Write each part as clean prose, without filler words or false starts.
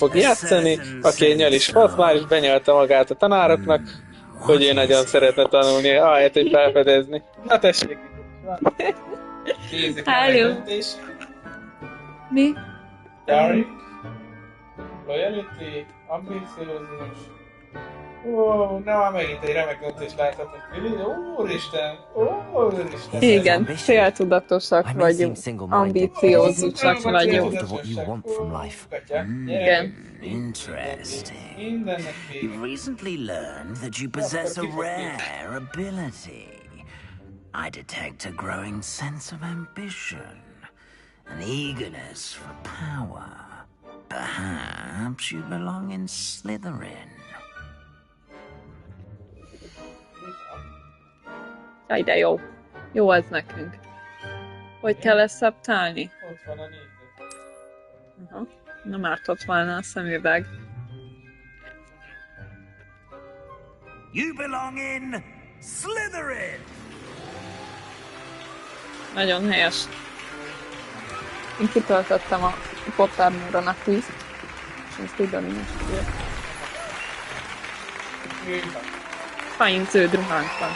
fog játszani, aki egy nyalis volt, már is benyalta magát a tanároknak, hogy ő nagyon szeretne tanulni, ahelyett, hogy felfedezni. Na tessék! Nézzük meg a döntés. Mi? Daring, loyalty, ambiciózus. Ó, na már megint egy remek döntést láthatunk. Úristen! Úristen! Igen, céltudatosak vagyunk, ambiciózusak vagyunk. Igen. Interesting. You've recently learned that you possess a rare ability. I detect a growing sense of ambition, an eagerness for power. Perhaps you belong in Slytherin. Jaj, de jó. Jó az nekünk. Hogy kell ezt szabtálni? Ott van a néző. Aha. Nem ártott volna a szemüveg. You belong in Slytherin! Nagyon helyes. Én kitöltöttem a Pottermore-on a quizt, és ezt ide nincs írt. Fajn zöld ruhánk van.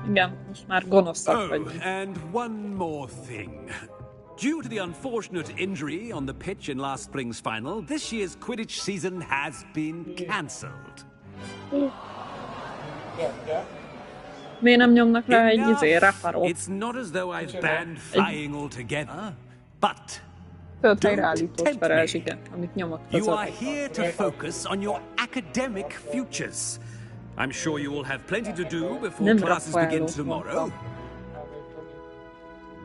Igen, most már gonoszak vagyunk. And one more thing. Due to the unfortunate injury on the pitch in last spring's final, this year's Quidditch season has been cancelled. Miért nem nyomnak rá egy raparót? It's not as though I've banned flying altogether, but Több helyreállítós varázsiket, amit nyomok you között. are here to focus on your academic futures. I'm sure you will have plenty to do before classes begin tomorrow.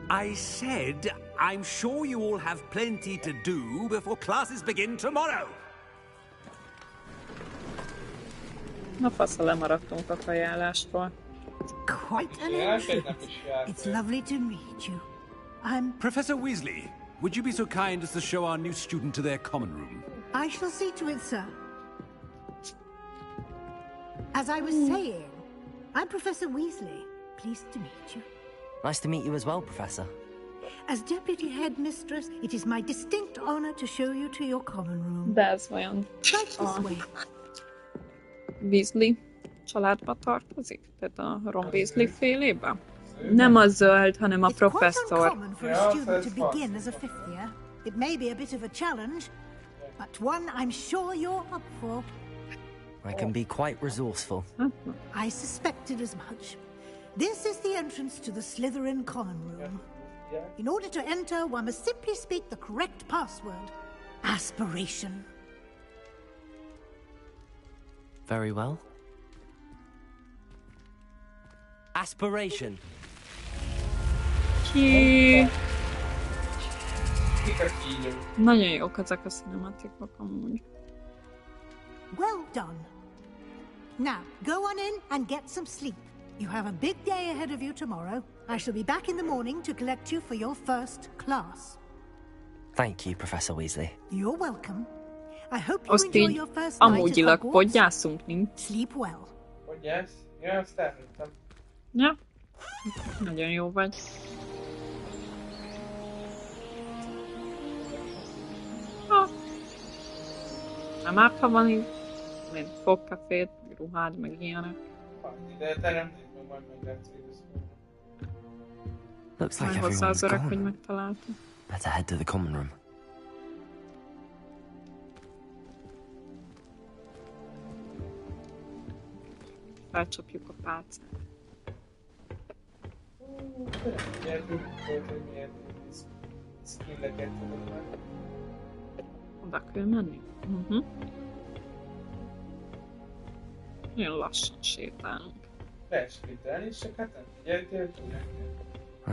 I said, I'm sure you all have plenty to do before classes begin tomorrow. Na faszal lemaradtunk a kajálástól. Quite an entry. It's lovely to meet you. I'm... Professor Weasley, would you be so kind as to show our new student to their common room? I shall see to it, sir. As I was saying, I'm Professor Weasley. Pleased to meet you. Nice to meet you as well, Professor. As Deputy Headmistress, it is my distinct honor to show you to your common room. De ez vajon Right this way. Weasley családba tartozik? Tehát a Ron Weasley félébe? Nem a zöld, hanem a It's quite professzor. uncommon for a student to begin as a fifth year. It may be a bit of a challenge, but one I'm sure you're up for. I can be quite resourceful. I suspected as much. This is the entrance to the Slytherin common room. In order to enter, one must simply speak the correct password. Aspiration. Very well. Aspiration. Ki... Nagyon jók ezek a cinematikok amúgy. Well done. Now, go on in and get some sleep. You have a big day ahead of you tomorrow. I shall be back in the morning to collect you for your first class. Thank you, Professor Weasley. You're welcome. I hope you Azt enjoy így your first night at amúgyilag Hogwarts. podgyászunk, nincs. Sleep well. Podgyász? Ja, azt elhittem. Ja. Nagyon jó vagy. Nem árt, ha van így, mint fogkafét, meg ruhád, meg ilyenek. De teremtésben majd meglátsz végül. Looks like Majd hozzá everyone's az öreg, hogy gone. megtalálta. Better head to the common room. Felcsapjuk a pálcát. Oda kell menni? Nagyon lassan sétálunk. Lehet sétálni, és csak hát nem figyeltél,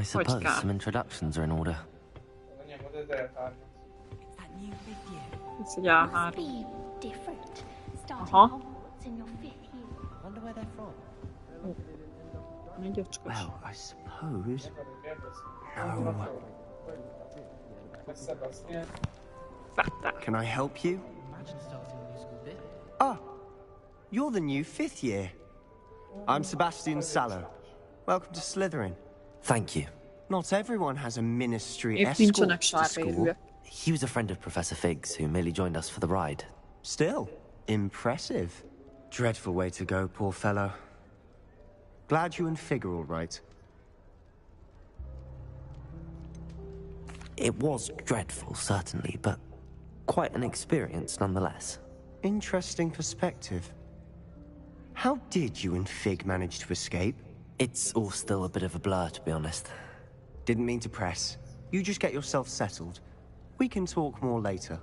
I suppose God. some introductions are in order. nyomod az elhármat. Ez egy A3. Must be different. Starting Uh-huh. Hogwarts in your 5th year. Wonder where they're from. Egy öcskös. Well, I suppose. Sebastian. Vettek. Can I help you? Ah, you're the new fifth year. I'm Sebastian Sallow. Welcome to Slytherin. Thank you. Not everyone has a ministry Itt nincsenek escort to sárga school. jövők. He was a friend of Professor Fig's who merely joined us for the ride. Still, impressive. Dreadful way to go, poor fellow. Glad you and Fig are all right. It was dreadful, certainly, but quite an experience nonetheless. Interesting perspective. How did you and Fig manage to escape? It's all still a bit of a blur, to be honest. Didn't mean to press. You just get yourself settled. We can talk more later.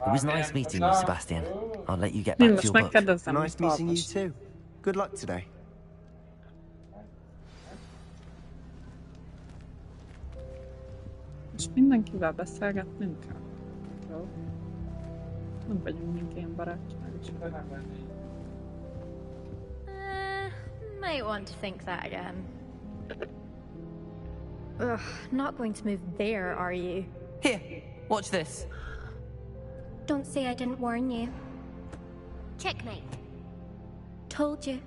It was nice meeting you, Sebastian. I'll let you get back to Most your book. megkérdezem, Nice mint meeting you Alpos. too. Good luck today. És mindenkivel beszélgetnünk kell. Jó? Nem vagyunk mint ilyen barátságos. Might want to think that again. Ugh, not going to move there, are you? Here, watch this. Don't say I didn't warn you. Checkmate. Told you.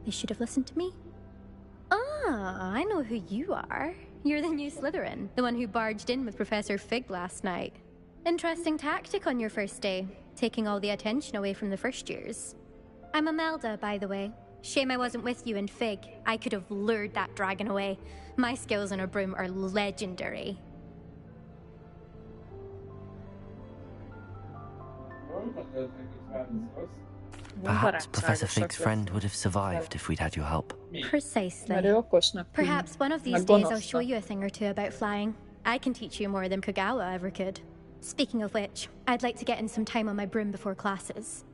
They should have listened to me. Ah, I know who you are. You're the new Slytherin, the one who barged in with Professor Fig last night. Interesting tactic on your first day, taking all the attention away from the first years. I'm Imelda, by the way. Shame I wasn't with you in Fig. I could have lured that dragon away. My skills on a broom are legendary. Perhaps Professor Fig's friend would have survived if we'd had your help. Precisely. Mert ő okosnak tűnik. Perhaps one of these Meg days I'll gonosznak. show you a thing or two about flying. I can teach you more than Kogawa ever could. Speaking of which, I'd like to get in some time on my broom before classes.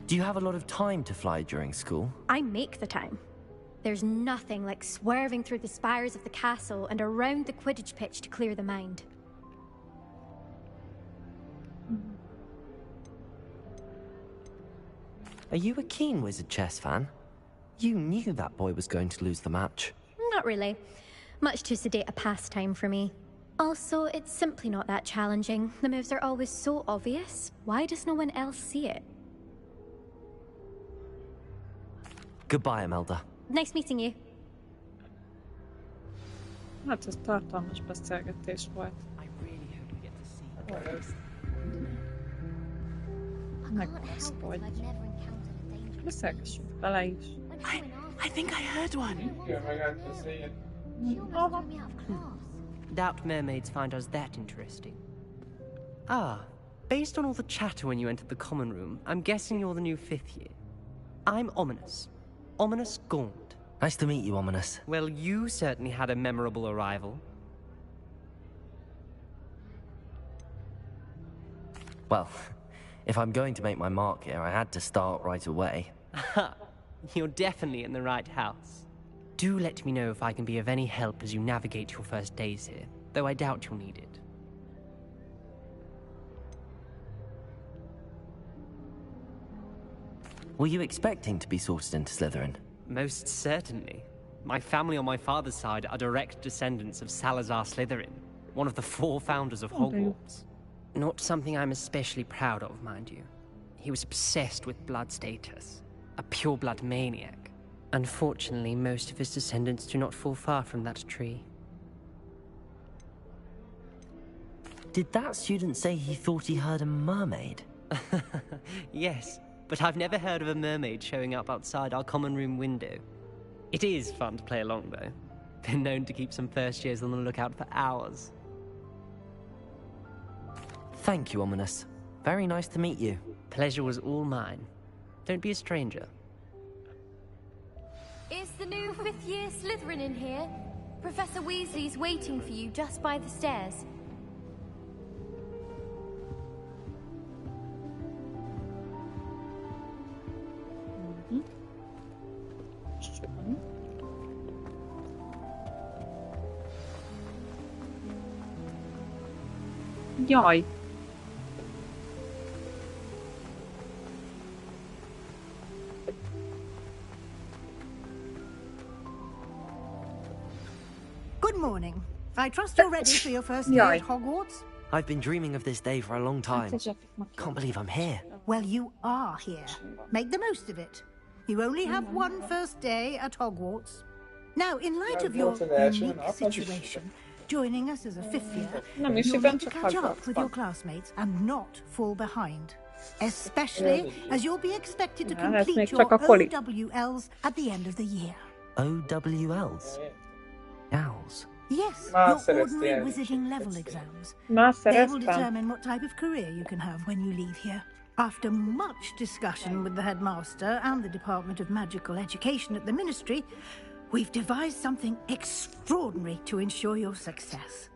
Do you have a lot of time to fly during school? I make the time. There's nothing like swerving through the spires of the castle and around the Quidditch pitch to clear the mind. Are you a keen Wizard chess fan? You knew that boy was going to lose the match. Not really. Much too sedate a pastime for me. Also, it's simply not that challenging. The moves are always so obvious. Why does no one else see it? Goodbye, Imelda. Nice meeting you. Hát ez tartalmas beszélgetés volt. I really hope we get to see Ez. I Meg can't azt, help it hogy if I've never encountered a dangerous beszélgessünk bele is. I think I heard one. She almost threw me out of class. Doubt mermaids find us that interesting. Ah, based on all the chatter when you entered the common room, I'm guessing you're the new 5th year. I'm Ominous. Ominous Gaunt. Nice to meet you, Ominous. Well, you certainly had a memorable arrival. Well, if I'm going to make my mark here, I had to start right away. Ha! You're definitely in the right house. Do let me know if I can be of any help as you navigate your first days here, though I doubt you'll need it. Were you expecting to be sorted into Slytherin? Most certainly. My family on my father's side are direct descendants of Salazar Slytherin, one of the 4 founders of Hogwarts. Not something I'm especially proud of, mind you. He was obsessed with blood status, a pure-blood maniac. Unfortunately, most of his descendants do not fall far from that tree. Did that student say he thought he heard a mermaid? Yes, but I've never heard of a mermaid showing up outside our common room window. It is fun to play along, though. Been known to keep some first years on the lookout for hours. Thank you, Ominous. Very nice to meet you. Pleasure was all mine. Don't be a stranger. Is the new 5th year Slytherin in here? Professor Weasley's waiting for you just by the stairs. Schön. Jaj. Good morning. I trust you're ready for your first day Jaj. at Hogwarts? I've been dreaming of this day for a long time. Can't believe I'm here. Well, you are here. Make the most of it. You only have one first day at Hogwarts. Now, in light of your unique situation, joining us as a fifth year, Nem is you'll igen, need to csak catch up with your Hogwartsban. classmates and not fall behind. Especially as you'll be expected to Ja, ez még complete csak your a koli. OWLs at the end of the year. OWLs? Owls. Yes, Már your szereztél ordinary is. wizarding level exams. Már They will szereztem. determine what type of career you can have when you leave here. After much discussion with the headmaster and the Department of Magical Education at the Ministry, we've devised something extraordinary to ensure your success.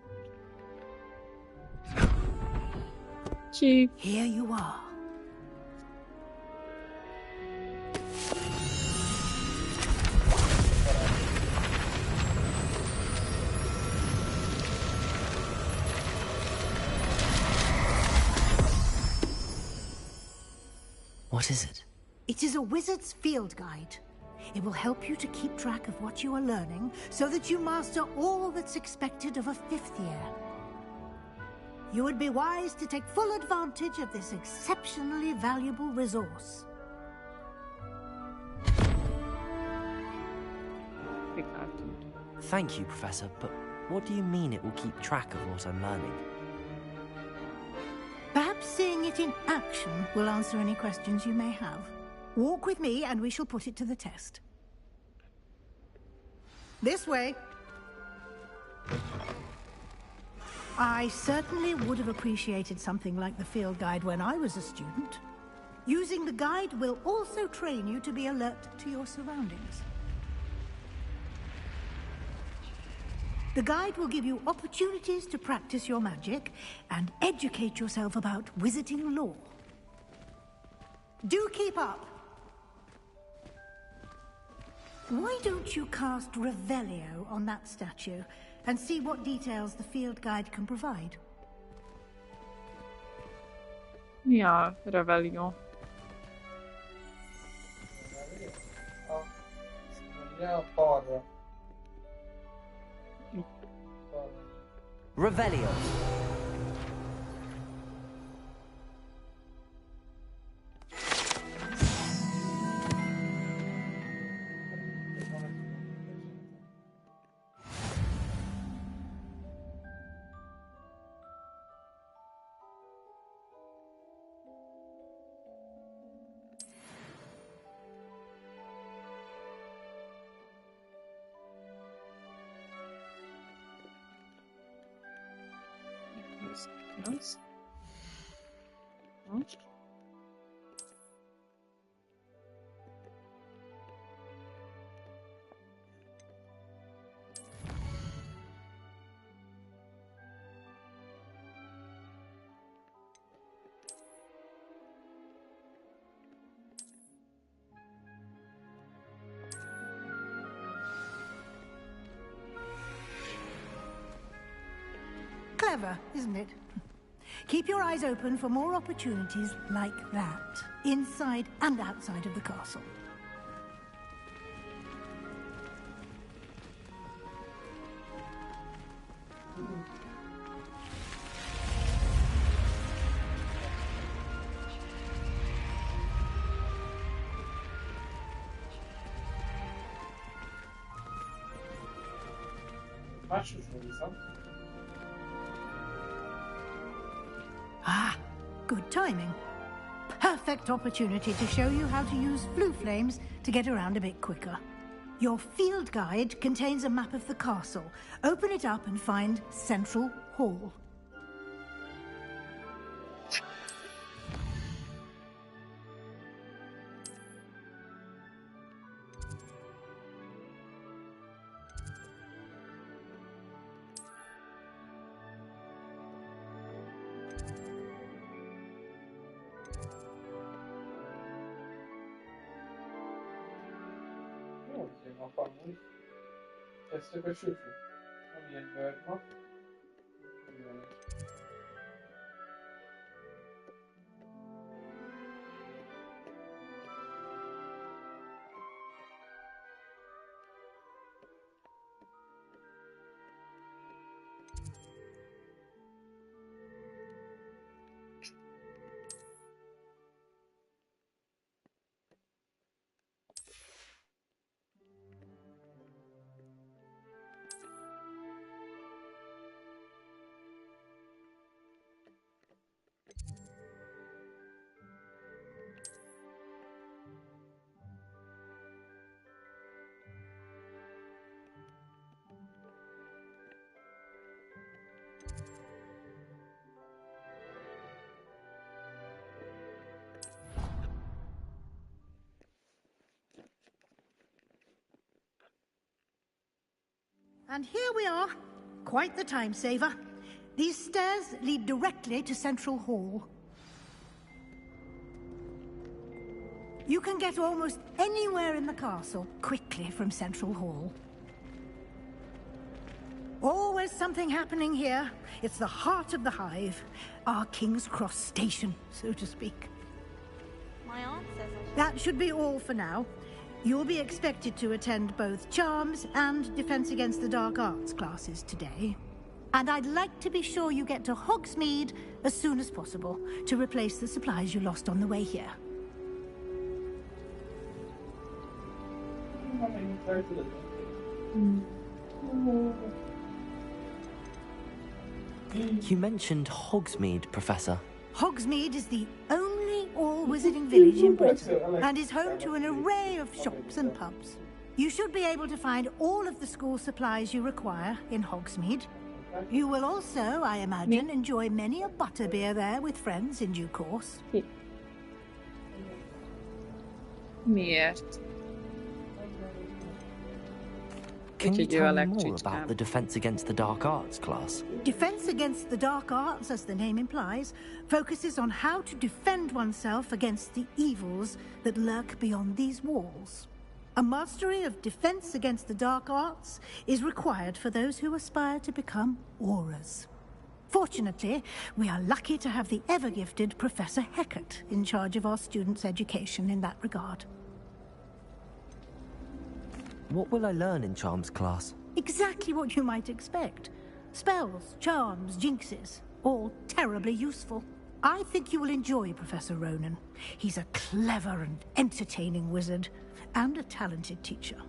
Ki? Here you are. What is it? It is a wizard's field guide. It will help you to keep track of what you are learning so that you master all that's expected of a fifth year. You would be wise to take full advantage of this exceptionally valuable resource. Thank you, Professor, but what do you mean it will keep track of what I'm learning? Perhaps seeing it in action will answer any questions you may have. Walk with me and we shall put it to the test. This way. I certainly would have appreciated something like the field guide when I was a student. Using the guide will also train you to be alert to your surroundings. The guide will give you opportunities to practice your magic and educate yourself about wizarding lore. Do keep up. Why don't you cast Revelio on that statue and see what details the field guide can provide? Mi a Revelio? Revelio. Az. Most. Clever, isn't it? Keep your eyes open for more opportunities like that, inside and outside of the castle. Ah, good timing. Perfect opportunity to show you how to use flue flames to get around a bit quicker. Your field guide contains a map of the castle. Open it up and find Central Hall. Kezdtük a sütni. Amilyen bőr ma. And here we are. Quite the time saver. These stairs lead directly to Central Hall. You can get almost anywhere in the castle quickly from Central Hall. Always something happening here. It's the heart of the hive. Our King's Cross station, so to speak. My aunt says That should be all for now. You'll be expected to attend both Charms and Defense Against the Dark Arts classes today. And I'd like to be sure you get to Hogsmeade as soon as possible to replace the supplies you lost on the way here. You mentioned Hogsmeade, Professor. Hogsmeade is the only all-wizarding village in Britain and is home to an array of shops and pubs. You should be able to find all of the school supplies you require in Hogsmeade. You will also, I imagine, enjoy many a butterbeer there with friends in due course. Miért? Can you Úgyhogy ő a tell me more legcsicsább. about the Defense Against the Dark Arts class? Defense Against the Dark Arts, as the name implies, focuses on how to defend oneself against the evils that lurk beyond these walls. A mastery of Defense Against the Dark Arts is required for those who aspire to become Aurors. Fortunately, we are lucky to have the ever-gifted Professor Hecat in charge of our students' education in that regard. What will I learn in Charms class? Exactly what you might expect. Spells, charms, jinxes, all terribly useful. I think you will enjoy Professor Ronan. He's a clever and entertaining wizard, and a talented teacher.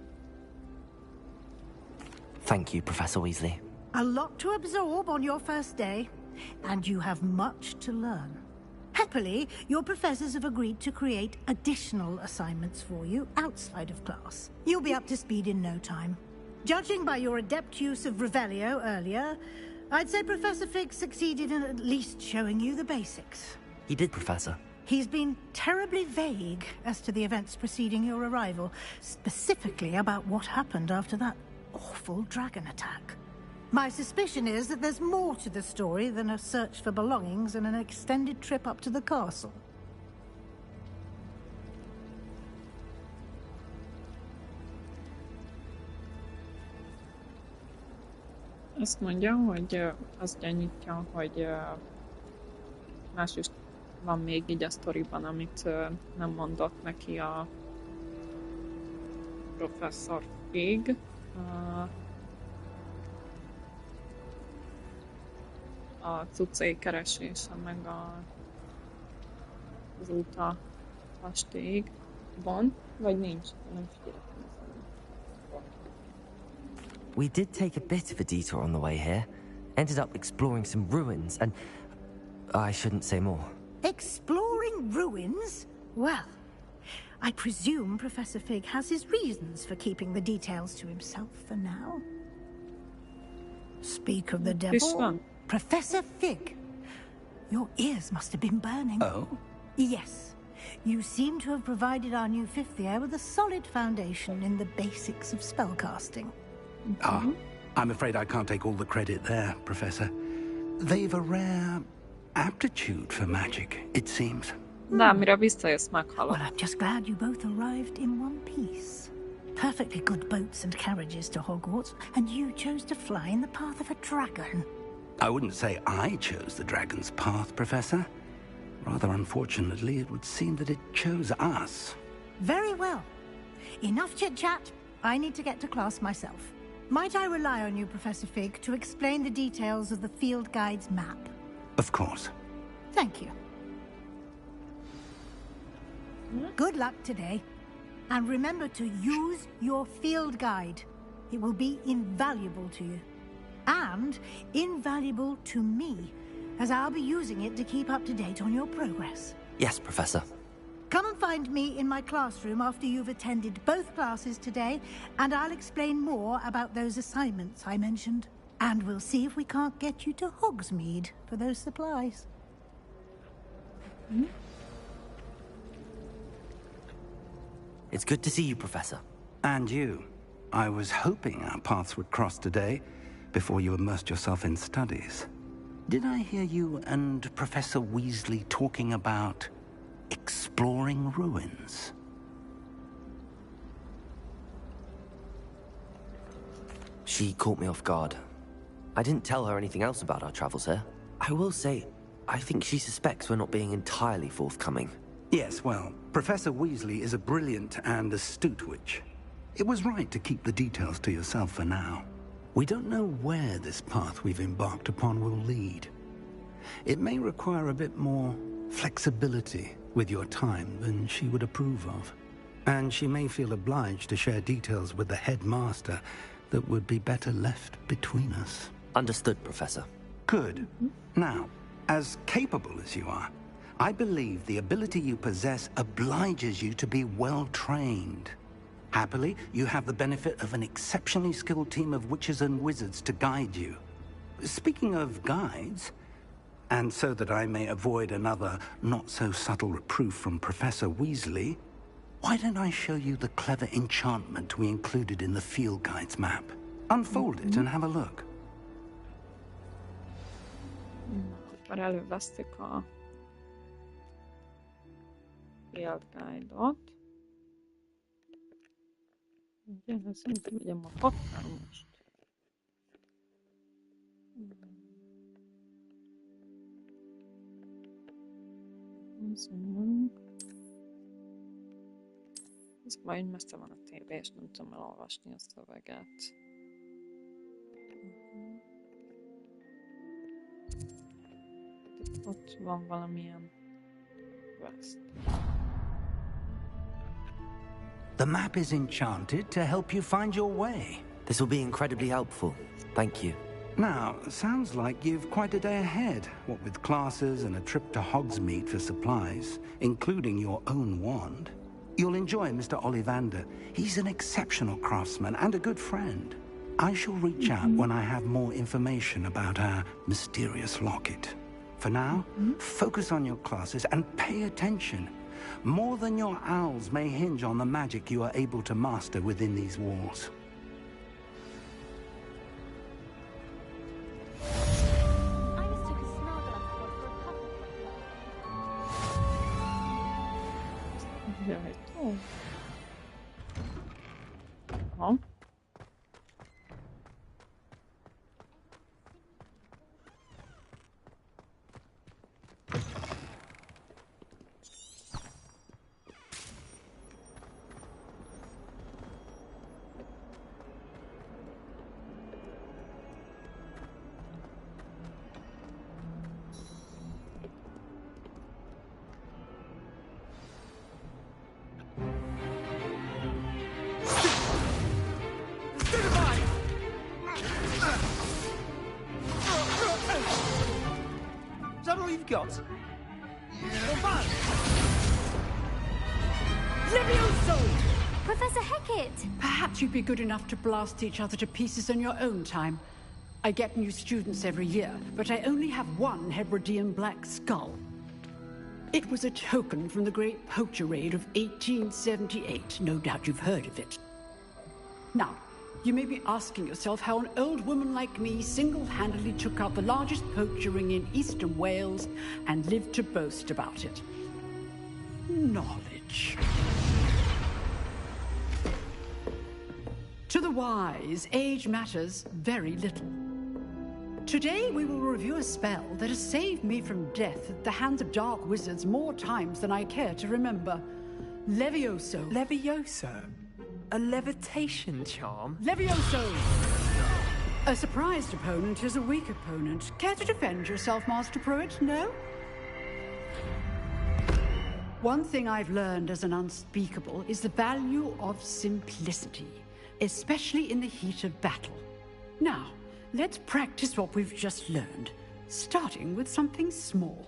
Thank you, Professor Weasley. A lot to absorb on your first day, and you have much to learn. Happily, your professors have agreed to create additional assignments for you outside of class. You'll be up to speed in no time. Judging by your adept use of Revelio earlier, I'd say Professor Fig succeeded in at least showing you the basics. He did, Professor. He's been terribly vague as to the events preceding your arrival, specifically about what happened after that awful dragon attack. My suspicion is that there's more to the story than a search for belongings and an extended trip up to the castle. Azt mondja, hogy azt gyanítja, hogy más is van még így a sztoriban, amit nem mondott neki a professzor Fig. A cuccai keresése, meg az út a kastélyig van, vagy nincs, nem figyeltem. We did take a bit of a detour on the way here. Ended up exploring some ruins, and I shouldn't say more. Exploring ruins? Well, I presume Professor Fig has his reasons for keeping the details to himself for now. Speak of the devil. Professor Fig, your ears must have been burning. Oh? Yes. You seem to have provided our new fifth year with a solid foundation in the basics of spellcasting. I'm afraid I can't take all the credit there, Professor. They've a rare aptitude for magic, it seems. De amire visszajössz, meghallom. Well, I'm just glad you both arrived in one piece. Perfectly good boats and carriages to Hogwarts, and you chose to fly in the path of a dragon. I wouldn't say I chose the dragon's path, Professor. Rather unfortunately, it would seem that it chose us. Very well. Enough chit-chat. I need to get to class myself. Might I rely on you, Professor Fig, to explain the details of the field guide's map? Of course. Thank you. Good luck today. And remember to use your field guide. It will be invaluable to you. And invaluable to me, as I'll be using it to keep up to date on your progress. Yes, Professor. Come and find me in my classroom after you've attended both classes today, and I'll explain more about those assignments I mentioned. And we'll see if we can't get you to Hogsmeade for those supplies. It's good to see you, Professor. And you. I was hoping our paths would cross today, before you immersed yourself in studies. Did I hear you and Professor Weasley talking about exploring ruins? She caught me off guard. I didn't tell her anything else about our travels here. I will say, I think she suspects we're not being entirely forthcoming. Yes, well, Professor Weasley is a brilliant and astute witch. It was right to keep the details to yourself for now. We don't know where this path we've embarked upon will lead. It may require a bit more flexibility with your time than she would approve of. And she may feel obliged to share details with the headmaster that would be better left between us. Understood, Professor. Good. Now, as capable as you are, I believe the ability you possess obliges you to be well trained. Happily, you have the benefit of an exceptionally skilled team of witches and wizards to guide you. Speaking of guides, and so that I may avoid another not-so-subtle reproof from Professor Weasley, why don't I show you the clever enchantment we included in the field guide's map? Unfold it and have a look. Akkor elővesztük a field guide-ot. Ugye, szerintem megyem a papír most. Ez majd messze van a tévé, és nem tudom elolvasni a szöveget. Ott van valamilyen quest. The map is enchanted to help you find your way. This will be incredibly helpful. Thank you. Now, sounds like you've quite a day ahead, what with classes and a trip to Hogsmeade for supplies, including your own wand. You'll enjoy Mr. Ollivander. He's an exceptional craftsman and a good friend. I shall reach out when I have more information about our mysterious locket. For now, focus on your classes and pay attention. More than your owls may hinge on the magic you are able to master within these walls. Oh. Got? Levioso! Professor Hecat! Perhaps you'd be good enough to blast each other to pieces in your own time. I get new students every year, but I only have one Hebridean black skull. It was a token from the Great Poacher Raid of 1878. No doubt you've heard of it. Now, you may be asking yourself how an old woman like me single-handedly took out the largest poacher ring in eastern Wales and lived to boast about it. Knowledge. To the wise, age matters very little. Today we will review a spell that has saved me from death at the hands of dark wizards more times than I care to remember. Levioso. Levioso? A levitation charm? Levioso! A surprised opponent is a weak opponent. Care to defend yourself, Master Pruitt? No? One thing I've learned as an unspeakable is the value of simplicity, especially in the heat of battle. Now, let's practice what we've just learned, starting with something small.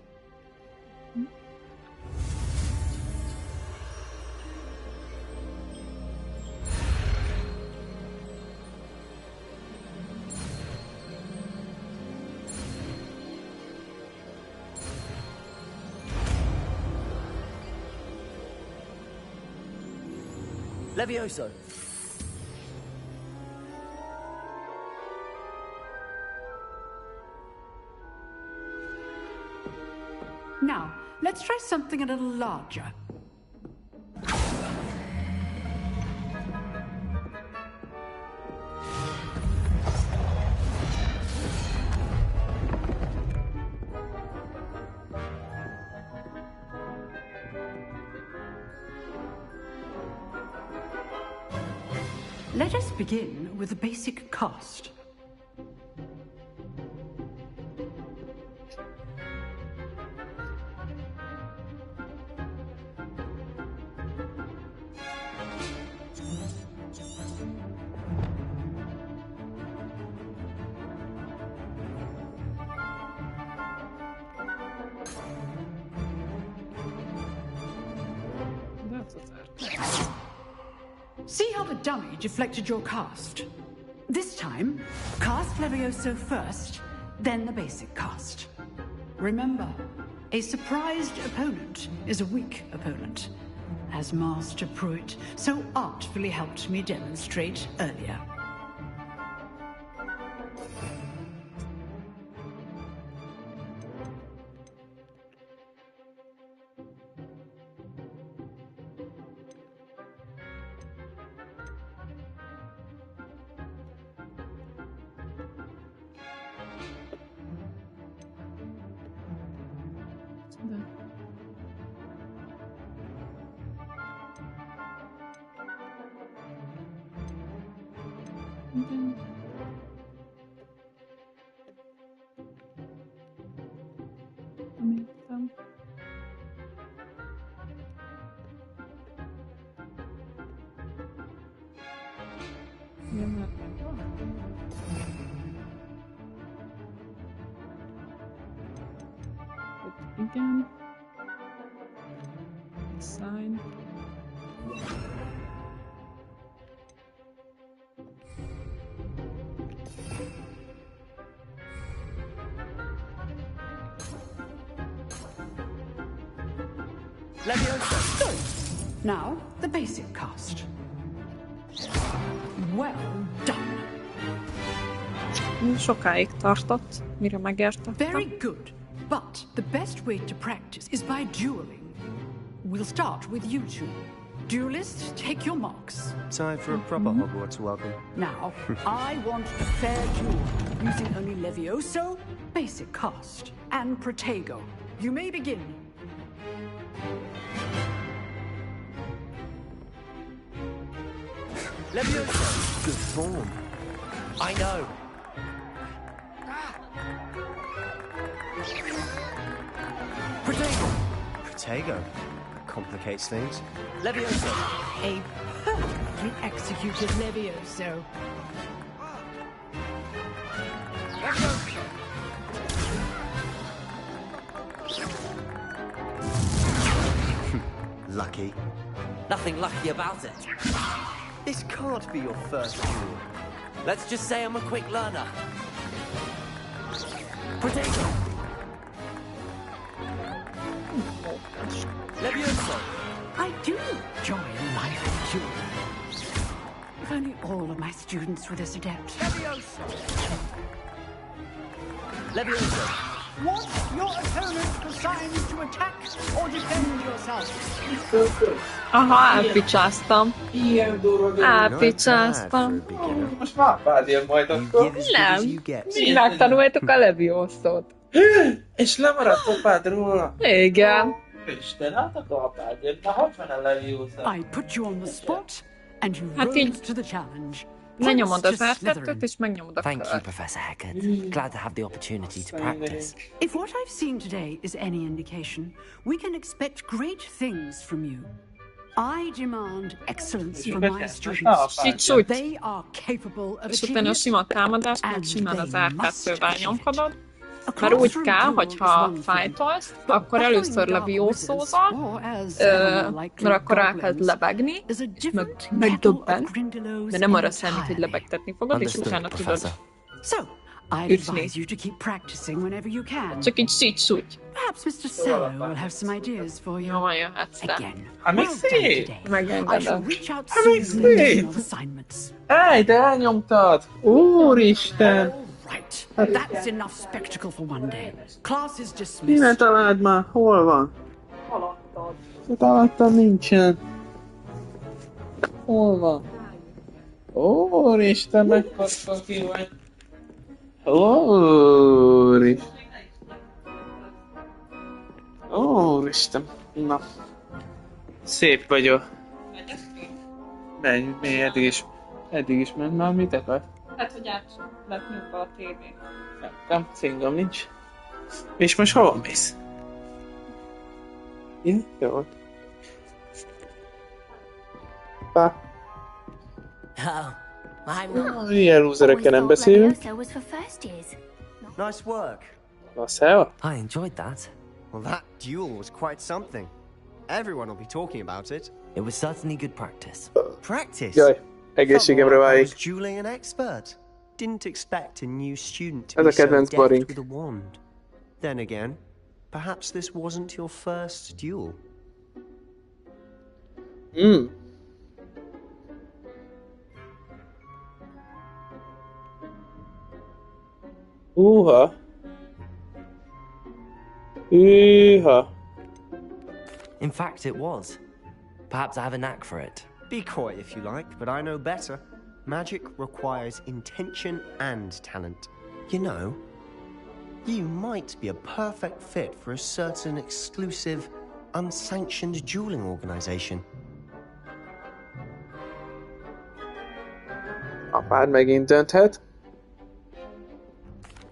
Levioso. Now, let's try something a little larger. Let us begin with the basic cast. See how the dummy deflected your cast? This time, cast Levioso first, then the basic cast. Remember, a surprised opponent is a weak opponent, as Master Pruitt so artfully helped me demonstrate earlier. Again. Sign. Levioso. Now, the basic cast. Well done. Sokáig tartott, mire megértettem. Very good. But the best way to practice is by dueling. We'll start with you two. Duelists, take your marks. Time for a proper Hogwarts welcome. Now, I want a fair duel, using only Levioso, basic cast, and Protego. You may begin. Levioso! Good form. I know. Protego! Protego? Complicates things. Levioso. A perfectly executed Levioso. Lucky. Nothing lucky about it. This can't be your first duel. Let's just say I'm a quick learner. Protego! Levioso! I do enjoy a lively duel. If only all of my students were this adept. Levioso! Levioso! Want your opponent assigned to attack or defend yourself? Aha, elpicsáztam. Elpicsáztam. Most mappád jön majd akkor. Nem, mi megtanultuk a Levioso-t. És lemaradt apád róla? Igen. Isten, hát akkor apád jön. Na, hogy van a Levioso? I put you on the spot, and you rose to the challenge. Lenyomod az R2-t, és megnyomod a Thank you, Professor Haggard. Glad to have the opportunity to practice. If what I've seen today is any indication, we can expect great things from you. I demand excellence from my students. They are capable of és utána a sima támadást, meg simán az R2-vel nyomkodod. Mert úgy kell, hogyha fájtolsz, akkor először Levioso-zol, mert akkor elkezd lebegni, megdöbben, de nem arra számít, hogy lebegtetni fogod, és utána tudod ütni. Csak így szígy-szúgy. Perhaps Mr. Sallow will have some ideas for you. Jól jöhetsz le. Hát még szép! Megengedem. Hát még szép! Ej, de elnyomtad! Úristen! Right. That's enough spectacle for one day. Class is Ne dismissed. találd már, hol van? Haladtad. Találtam, nincsen. Hol van? Úristen, mekkora ki vagy. Úristen. Úristen. Na. Szép vagyok. Menj, mi eddig is ment már, mit akar? Hát, hogy át lett nyugva a tévé. Nem, cingom nincs. És most hova mész? Ja, jó. Pá. Ilyen lúzerekkel nem beszélünk. Nice work. Marcel? I enjoyed that. Well, that duel was quite something. Everyone will be talking about it. It was certainly good practice. Practice? Jaj, egészségemre I válik. was dueling an expert. Didn't expect a new student to Ez be a so kedvenc deft barink. with a wand. Then again, perhaps this wasn't your first duel. Húha. Hűha. In fact, it was. Perhaps I have a knack for it. Be coy if you like, but I know better. Magic requires intention and talent. You know, you might be a perfect fit for a certain exclusive, unsanctioned dueling organization. Apád megint dönthet.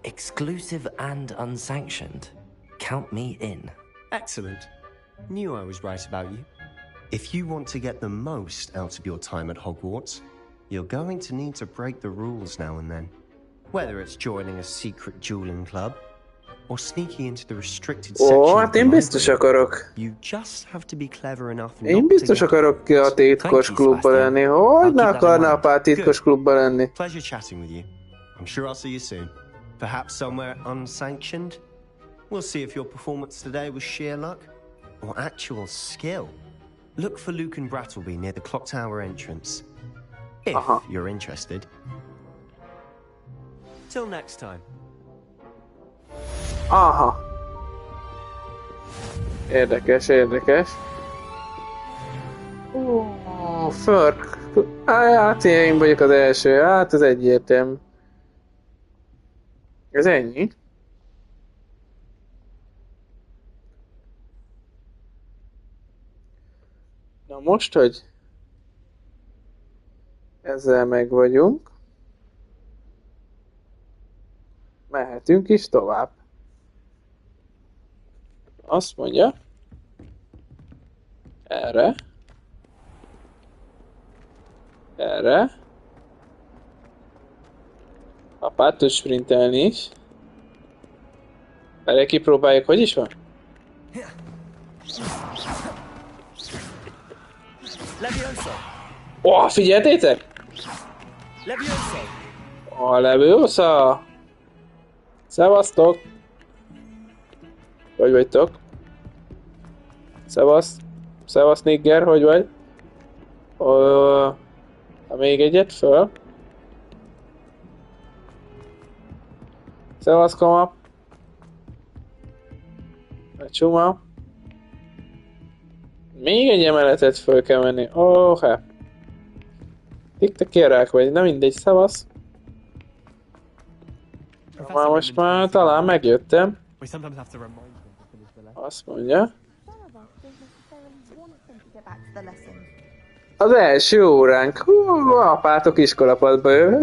Exclusive and unsanctioned. Count me in. Excellent. Knew I was right about you. If you want to get the most out of your time at Hogwarts, you're going to need to break the rules now and then. Whether it's joining a secret dueling club or sneaking into the restricted section Ó, of hát the én biztos library, akarok. you just have to be clever enough Én not to biztos get akarok ki a titkos klubba lenni. Hogy ne akarna apád titkos klubba lenni? Pleasure chatting with you. I'm sure I'll see you soon. Perhaps somewhere unsanctioned? We'll see if your performance today was sheer luck or actual skill. Look for Luke and Brattleby near the clock tower entrance. If you're interested. Till next time. Aha. Érdekes, érdekes. Förk. Hát én vagyok az első. Hát ez egyértelmű. Ez ennyi. Na most, hogy ezzel meg vagyunk, mehetünk is tovább. Azt mondja, erre, apát tud sprintelni is. Erre kipróbáljuk, hogy is van? Ó, figyeltétek? A Leviosa! Szevasztok! Hogy vagytok? Szevasz! Szevasz, Nigger, hogy vagy? Még egyet föl. Szevasz, Kama! A csuma. Még egy emeletet föl kell menni. Hát. Te kérák vagy, na mindegy, szevasz. Most már talán megjöttem. Azt mondja. Az első óránk. Apátok iskolapadba jön.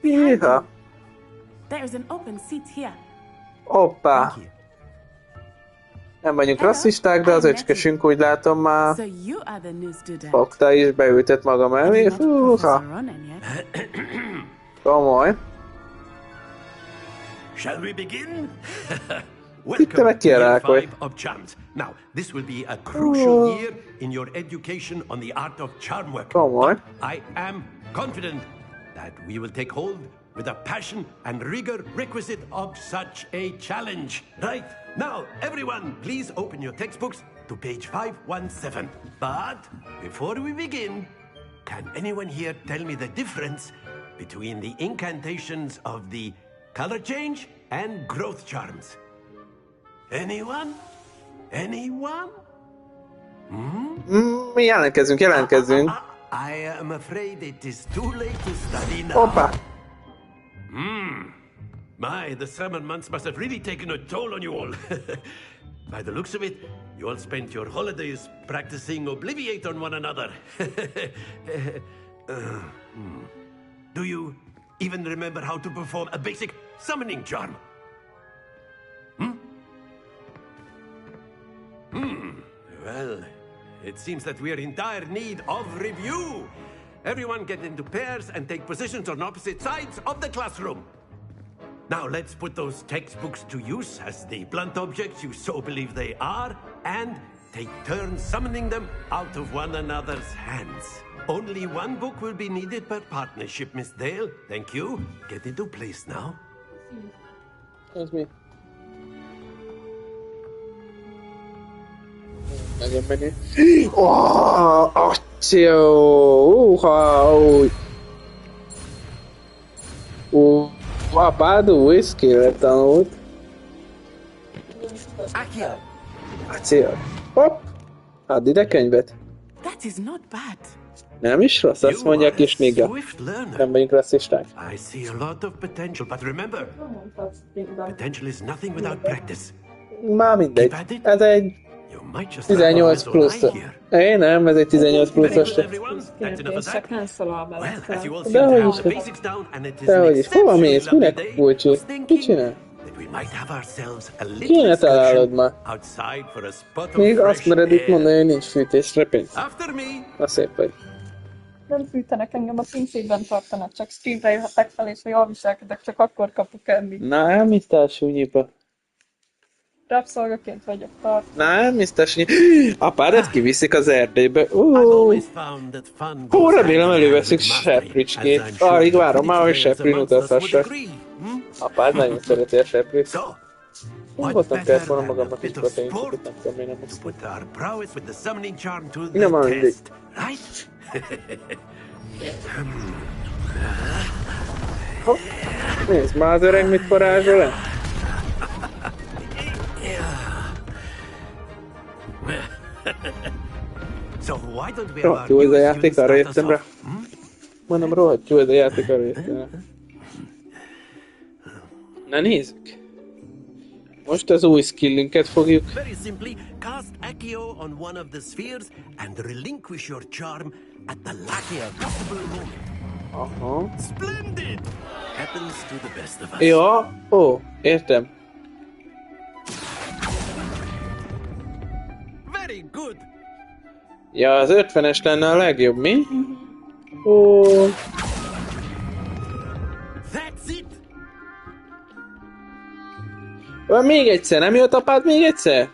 Híha. There is an open seat here. Hoppá. Nem vagyunk rasszisták, de az öcskesünk úgy látom már fogta is, beültet maga mellé. Húha. Komoly. Shall we begin? Itt meg kérák, hogy. Now, this will be a crucial year in your education on the art of charm work. Komoly. I am confident that we will take hold with a passion and rigor requisite of such a challenge. Right, now everyone, please open your textbooks to page 517. But before we begin, can anyone here tell me the difference between the incantations of the color change and growth charms? Anyone? Anyone? Jelentkezünk, jelentkezünk. I am afraid it is too late to study now. Hoppá. My, the summer months must have really taken a toll on you all. By the looks of it, you all spent your holidays practicing Obliviate on one another. Do you even remember how to perform a basic summoning charm? Well, it seems that we are in dire need of review. Everyone get into pairs and take positions on opposite sides of the classroom. Now let's put those textbooks to use as the blunt objects you so believe they are, and take turns summoning them out of one another's hands. Only one book will be needed per partnership, Miss Dale. Thank you. Get into place now. Ez mi? Nagyon menő. Acció! Apád új skillet tanult. Acció. Hopp! Add ide könyvet. That is not bad. Nem is rossz, azt mondják is még nem vagyunk rasszisták. I see a lot of potential, but remember, potential is nothing without practice. Már mindegy. Ez egy 18 plusz. Én nem, ez egy 18 pluszos. Dehogy is. Dehogy is. Hova mész? Minek kulcsú? Mit csinál? Kéne találod ma. Még azt mered itt mondani, hogy nincs fűtésre pénz. Na szép vagy. Nem fűtenek engem, a pincében tartanak, csak streamre jöhetek fel, és ha jól viselkedek, csak akkor kapok enni. Na, elmisztál súnyiba. Rabszolgaként vagyok tart. Na, elmisztál súnyiba. Apád, ezt kiviszik az erdélybe. Remélem előveszünk sepricskét. Alig várom már, hogy seprin utazhassak. Apád nagyon szereti a seprit. Hoztam kellett volna magamnak is proteincsokot, nem tudom, miért nem hoztam. Nem van mindig. Nézd már az öreg mit varázsol le. Rohadt jó ez a játék, arra jöttem rá. Mondom, rohadt jó ez a játék, arra jöttem rá. Na nézzük. Most az új skillünket fogjuk. Very simply, cast Accio on one of the spheres and relinquish your charm at the possible moment. Aha. Splendid! Happens to the best of us. Ja, ó, értem. Very good. Ja, az 50-es lenne a legjobb, mi? Ó. That's it. Van még egyszer, nem jött apád még egyszer?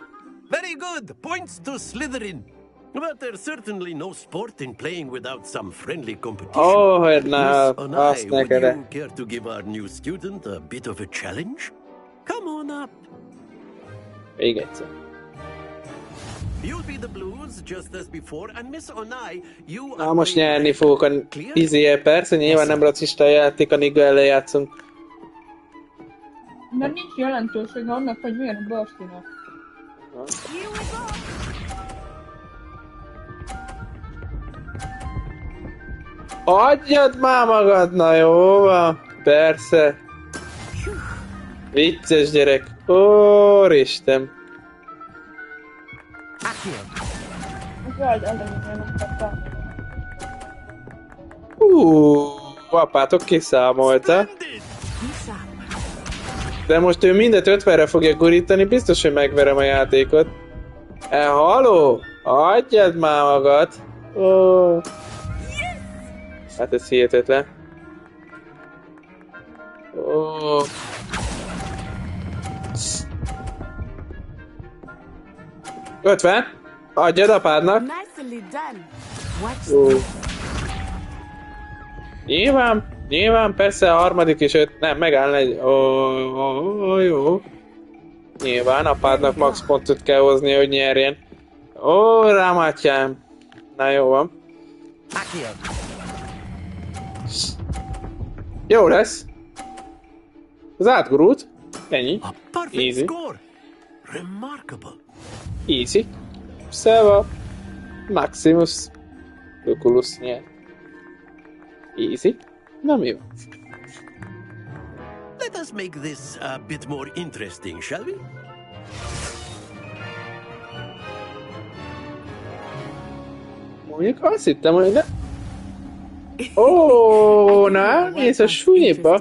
Very good. Points to Slytherin. But there's certainly no sport in playing without some friendly competition. Oh, na, azt would neked. you care to give our new student a bit of a challenge? Come on up. Még egyszer. You'll be the blues just as before, and Miss Onai, you Na, most nyerni fogok a persze, nyilván nem rasszista játék, a Niga ellen játszunk. Mert nincs jelentősége annak, hogy milyen a bőrszíne. Adjad már magad, na jó van. Persze. Vicces gyerek. Úristen. Zöld elején nem kaptam. Apátok kiszámolta. De most ő mindet 50-re fogja gurítani, biztos, hogy megverem a játékot. Haló? Adjad már magad! Ó. Hát ez hihetetlen. Ó. $50? Adjad apádnak! Ó. Nyilván, persze a harmadik is nem, megállna egy... Ó, jó. Nyilván apádnak max pontot kell hozni, hogy nyerjen. Ó, rámátyám. Na jó van. Jó lesz. Az átgurult. Ennyi. A perfect Easy. score. Remarkable. Easy. Szeva. Maximus. Lucullus nyer. Easy. Nem jó. Let us make this a bit more interesting, shall we? Mondjuk azt hittem, hogy ne... Ó, na, mész a súlyba.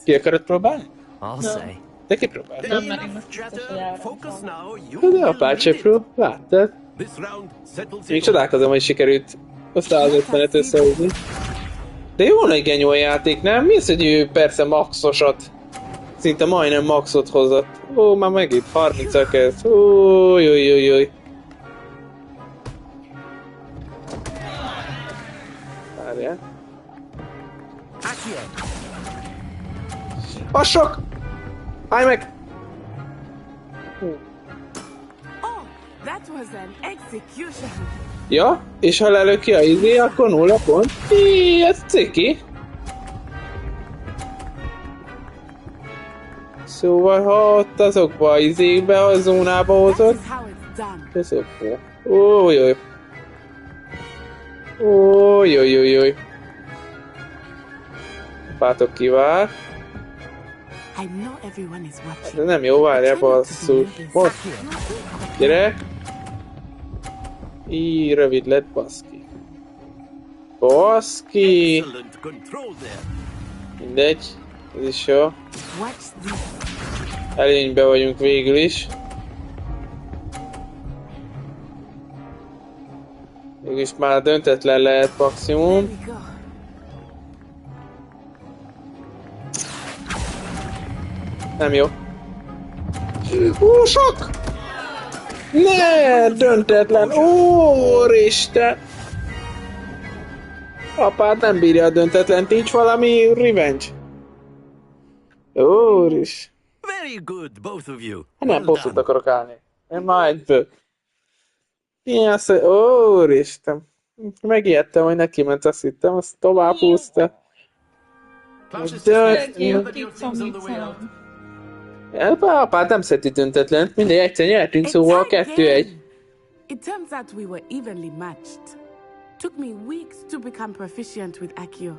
Ki akarod próbálni? I'll say. De ki próbálni? Nem, mert én most biztos, hogy Focus now. De apát se prób, láttad? Még csodálkozom, hogy sikerült a 150-et összehúzni. De jó nagy genyó játék, nem? Mi az, hogy ő persze maxosat? Szinte majdnem maxot hozott. Ó, már megint 30-al kezd. Új. Várjál. A sok! Állj meg! Oh, that was an execution. Ja, és ha lelök ki a izé, akkor 0 pont. Ez ciki. Szóval, ha ott azokba a izékbe, a zónába hozott, azokba. Ójjjj. Apátok kivár. De nem jó, várjál, basszus. Most. Gyere. Így rövid lett, baszki. Baszki. Mindegy. Ez is jó. Előnybe vagyunk végül is. Mégis már döntetlen lehet maximum. Nem jó. Sok! Ne, döntetlen! Úristen! Apád nem bírja a döntetlent, nincs valami revenge. Úristen! Very good, both of you. Nem bosszút akarok állni. Én már egyből. Ilyen az, hogy úristen! Megijedtem, hogy neki ment, azt hittem, azt tovább húzta. Apád nem szereti döntetlent, mindegy, egyszer nyertünk, szóval 2-1. It turns out we were evenly matched. Took me weeks to become proficient with Accio.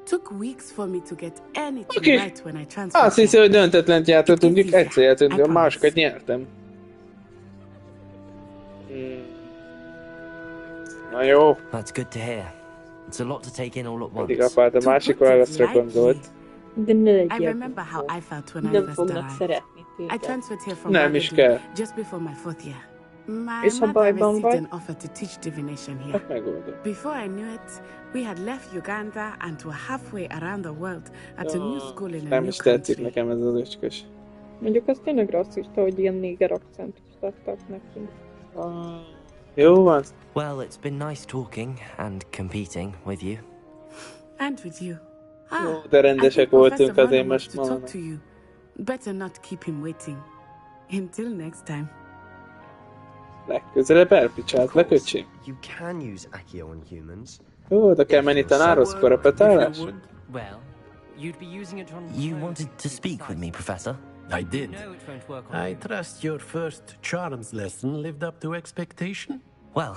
Took weeks for me to get anything right when I transferred. Azt hiszi, hogy döntetlent játszottunk, egyszer játszottunk, a másokat nyertem. Na jó. That's good to hear. It's a lot to take in all at once. Pedig apád a másik válaszra gondolt. De ne I legyél. remember how I felt when I Nem first fognak arrived. szeretni I téged. transferred here from Nem is Wagadume kell. just before my 4th year. My És ha mother bajban received vagy? an offer to teach divination here. Hát megoldom. Before I knew it, we had left Uganda and were halfway around the world at a new school in a Nem new is tetszik country. nekem ez az öcskös. Mondjuk az tényleg rasszista, hogy ilyen néger accentust adtak nekünk. Jó van. Well, it's been nice talking and competing with you. And with you. Jó, de rendesek voltunk azért most ma. Talk to you. Better not keep him waiting. Until next time. Legközelebb elpicsált le, köcsém. You can use Accio on humans. Ó, oda kell menni tanárhoz, korrepetálás? Well, you'd be using it on... You wanted to speak with me, Professor? I did. No, it won't work on I trust your first charms lesson lived up to expectation? Well,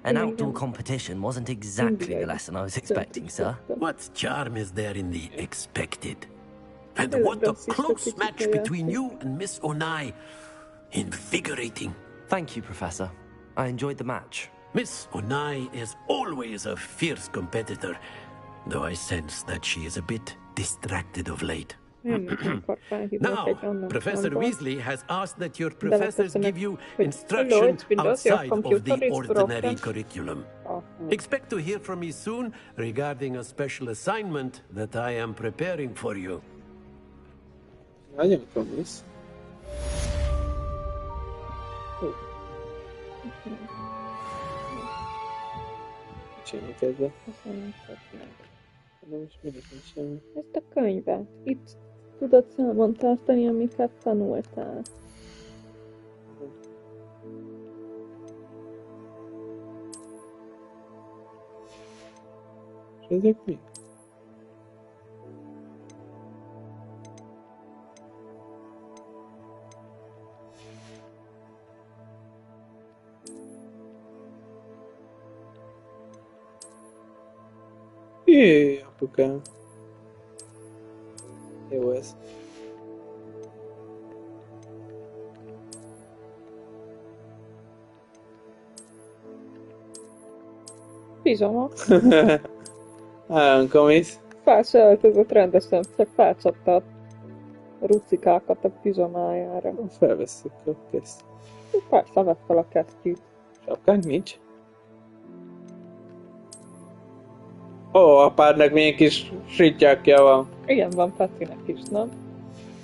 an outdoor competition wasn't exactly the lesson I was expecting, sir. What charm is there in the expected? And what a close match between you and Miss Onai. Invigorating. Thank you, Professor. I enjoyed the match. Miss Onai is always a fierce competitor, though I sense that she is a bit distracted of late. Now, Professor Weasley has asked that your professors give you instruction outside of the ordinary curriculum. Expect to hear from me soon regarding a special assignment that I am preparing for you. Nagyon promisz. Semmi kezdve. Most mindig nincs semmi. Ezt a könyvet. Itt tudod számon tartani, amiket tanultál. És ezek mi? Jé, apukám. Jó ez. Pizsama. Állam komisz. Fel se öltözött rendesen, csak felcsapta a rucikákat a pizsamájára. Felvesszük a kész. Persze, vett fel a kesztyűt. Sapkánk nincs. Ó, apádnak milyen kis sityákja van. Igen, van Petinek is, nem?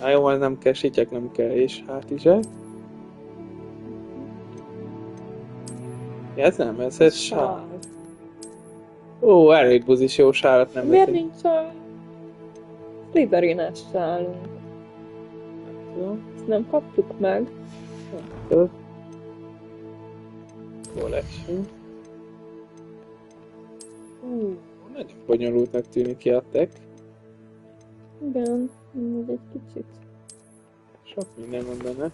Na jó, az nem kell, sityák nem kell, és hátizsák. Ez nem, ez sál. Ó, elég buzis jó sálat nem. Miért nincs a Slytherin-es sálunk? Ezt nem kaptuk meg. Hol esünk? Nagyon bonyolultnak tűnik játék. Igen, mindegy egy kicsit. Sok minden van benne.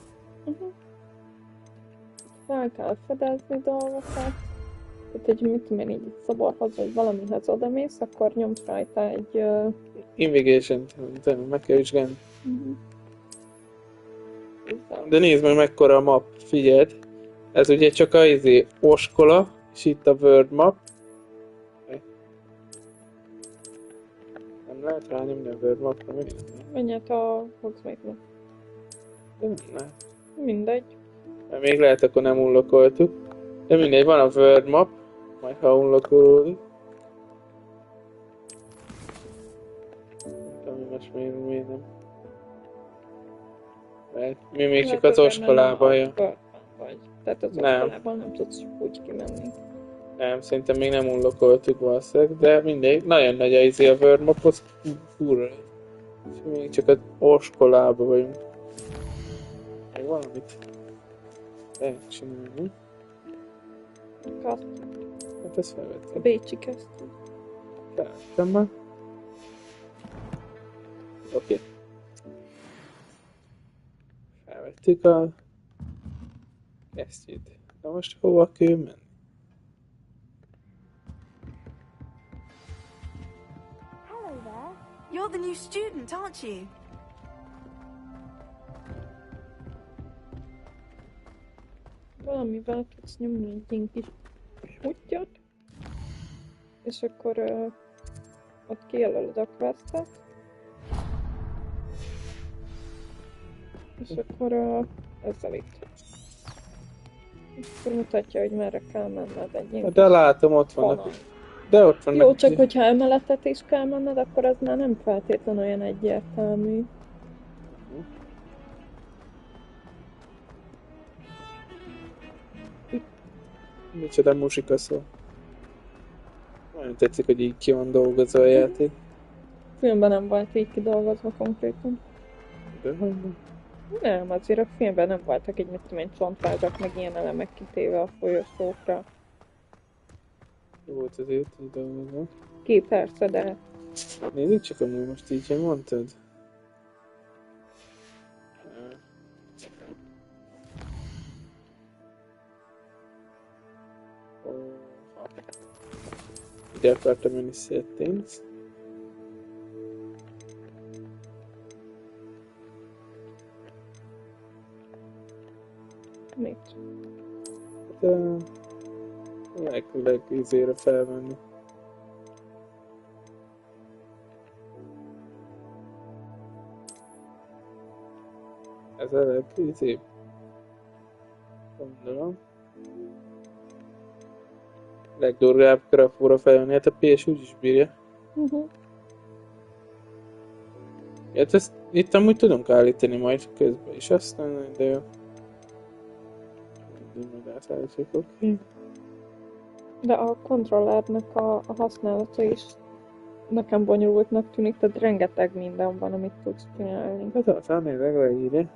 Fel kell fedezni dolgokat. Tehát, hogy mit tudom én, így egy szoborhoz, vagy valamihez odamész, akkor nyomsz rajta egy... Invigation-t, meg kell vizsgálni. De nézd meg mekkora a map, figyeld. Ez ugye csak a oskola, és itt a World map. Nem lehet rányomni a World mapra, mi? Menj át a Hogsmeade-nak. De nem lehet. Mindegy. Mert még lehet, akkor nem unlockoltuk. De mindegy, van a World map, majd ha unlockolódik. Ami most miért nem. Mert mi még csak az oskolában jön. Vagy. Tehát az oskolában nem tudsz úgy kimenni. Nem, szerintem még nem unlockoltuk valószínűleg, de mindegy, nagyon nagy a World map, az furra. És még csak az oskolában vagyunk. Még valamit lehet csinálni. Hát ezt felvettük. A bécsi kesztyű. Felvettem már. Oké. Felvettük a kesztyűt. Na most hova kell menni? Hello there. You're the new student, aren't you? Valamivel tudsz nyomni egy ilyen kis útjat, és akkor ott kijelölöd a questet, és akkor ezzel itt. És akkor mutatja, hogy merre kell menned egy ilyen. De látom, ott vannak. De ott vannak. Jó, csak hogyha emeletet is kell menned, akkor az már nem feltétlenül olyan egyértelmű. Micsoda muzsika szól. Nagyon tetszik, hogy így ki van dolgozva a játék. Filmben nem volt így kidolgozva konkrétan. De hogy nem? Nem, azért a filmben nem voltak egy, mit tudom én, csontvázak, meg ilyen elemek kitéve a folyosókra. Volt azért így dolgozva. Ki, persze, de... Nézzük csak, amúgy most így, hogy mondtad. Ide akartam menni settings. Mit? De... legizére felvenni. Ez a legizébb. Gondolom. Legdurgább grafóra felvenni, hát a PS úgy is bírja. Hát ezt itt amúgy tudunk állítani majd közben is, aztán de jó. Majd átállítjuk, oké. De a kontrollernek a használata is nekem bonyolultnak tűnik, tehát rengeteg minden van, amit tudsz csinálni. Hát aztán nézek leírja.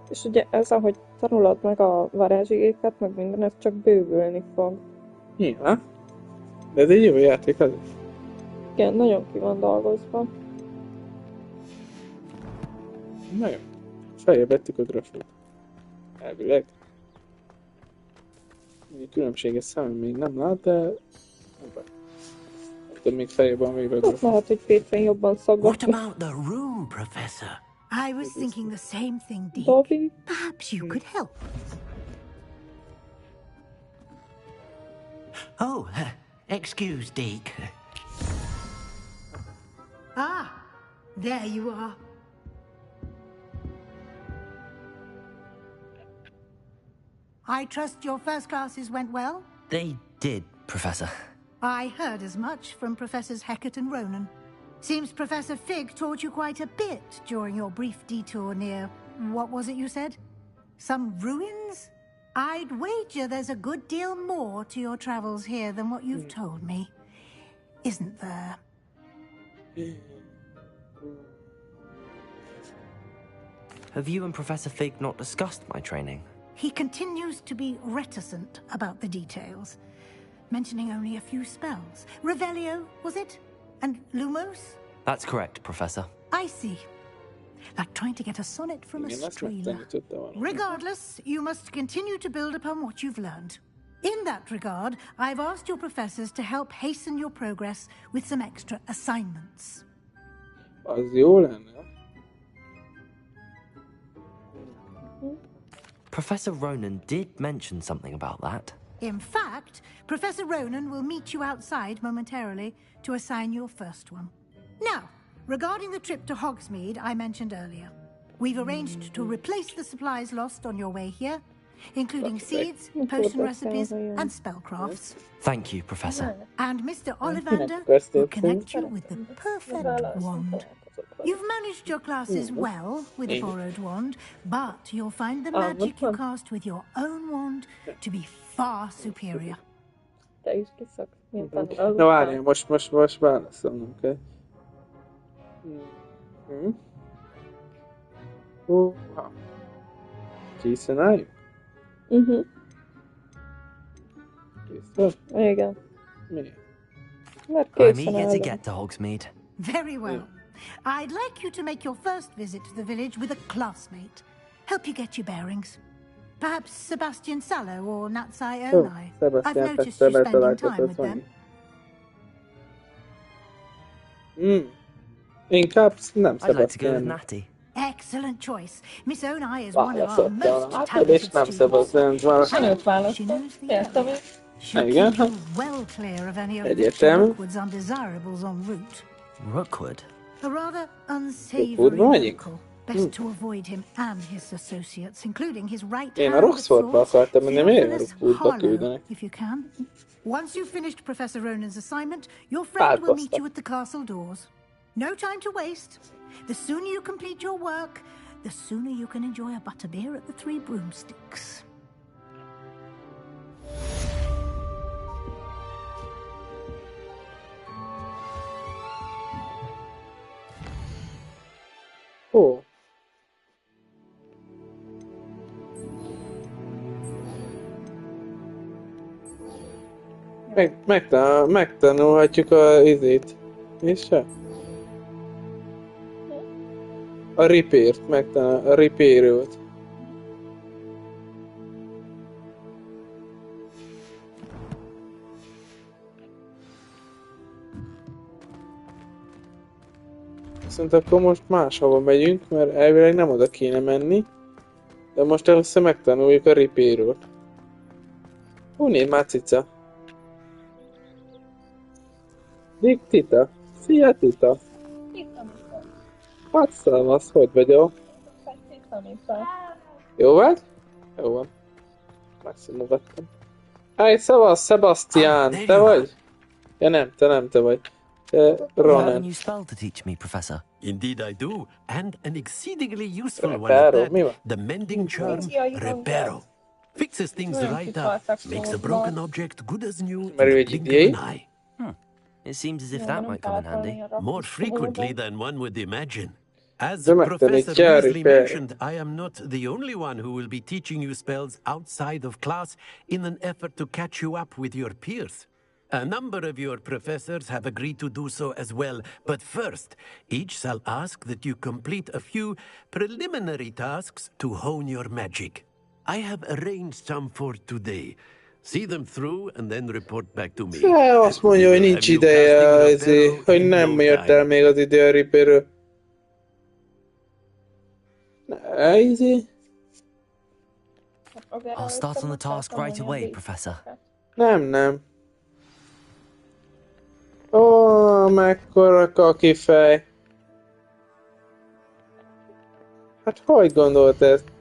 És ugye ez, ahogy tanulod meg a varázsigéket, meg minden, ez csak bővülni fog. Nyilván. De ez egy jó játék az is. Igen, nagyon ki van dolgozva. Na jó. Feljebb vettük a grafót. Elvileg. Különbséges szám még nem lát, de... tudom, még fejében még Ott lehet, hogy Pétren jobban szaggat. What about the room, Professor? I was thinking the same thing, Deke. Dobby. Perhaps you could help. Oh, excuse, Deke. Ah, there you are. I trust your first classes went well? They did, Professor. I heard as much from Professors Hecat and Ronan. Seems Professor Fig taught you quite a bit during your brief detour near... what was it you said? Some ruins? I'd wager there's a good deal more to your travels here than what you've told me. Isn't there? Have you and Professor Fig not discussed my training? He continues to be reticent about the details, mentioning only a few spells. Revelio, was it? And Lumos? That's correct, Professor. I see. Like trying to get a sonnet from a streamer. Regardless, you must continue to build upon what you've learned. In that regard, I've asked your professors to help hasten your progress with some extra assignments. Az jó lenne. Professor Ronan did mention something about that. In fact, Professor Ronan will meet you outside momentarily to assign your first one. Now, regarding the trip to Hogsmeade I mentioned earlier, we've arranged to replace the supplies lost on your way here, including seeds, potion recipes, and spellcrafts. Thank you, Professor. And Mr. Ollivander will connect you with the perfect wand. You've managed your classes well with a borrowed wand, but you'll find the magic you cast with your own wand to be far superior. Te is kiszaksz, mint Na várjál, most válaszolnom kell. Készen álljuk? Kész? Igen. Miért? Mert I'm készen eager to állunk. get to Hogsmeade. Very well. I'd like you to make your first visit to the village with a classmate. Help you get your bearings. Perhaps Sebastian Sallow or Natsai Onai. I've noticed you spending time with them. Inkább nem I'd like to go with Sebastian. Natty. Excellent choice. Miss Onai is one of our Válaszoltam. most Hát, és talented nem students. Sebastian. Őt választom. Értem én. She'll Igen, keep you well clear of any of egyértelmű. Rookwood's undesirables en route. Rookwood? A rather Rookwoodba unsavory megyünk? local. Best to avoid him and his associates, including his right Én a hand at Roxfordba swords, akartam menni, miért a Theophilus Rookwoodba Harlow, küldenek? if you can. Once you've finished Professor Ronan's assignment, your friend will meet you at the castle doors. No time to waste. The sooner you complete your work, the sooner you can enjoy a butterbeer at the Three Broomsticks. Ó. Megtanulhatjuk a izét. És se? A repair-t a repair-öt. Viszont akkor most máshova megyünk, mert elvileg nem oda kéne menni. De most először megtanuljuk a repair-öt. Nézd már cica. Dick Tita. Szia Tita. Hát szalmasz, hogy vagyok? Jó vagy? Jó van. Megszomogattam. Hey, szavasz, Sebastian, te vagy? Ja nem, te vagy. You have a Ronan. new spell to teach me, Professor. Indeed I do, and an exceedingly useful one Reparo, at mi van? that. The mending charm, Reparo. Fixes things right up, makes a broken object good as new in the blink of an eye. It seems as if that might come in handy. More frequently than one would imagine. As De Professor megtanítja Weasley Repair. mentioned, I am not the only one who will be teaching you spells outside of class in an effort to catch you up with your peers. A number of your professors have agreed to do so as well, but first, each shall ask that you complete a few preliminary tasks to hone your magic. I have arranged some for today. See them through and then report back to me. Azt mondja, hogy nincs ideje, hogy nem jött el még az idő a Reaperről. I'll start on the task right away, Professor. Nem. Ó, mekkora kakifej. Hát hogy gondolt ezt?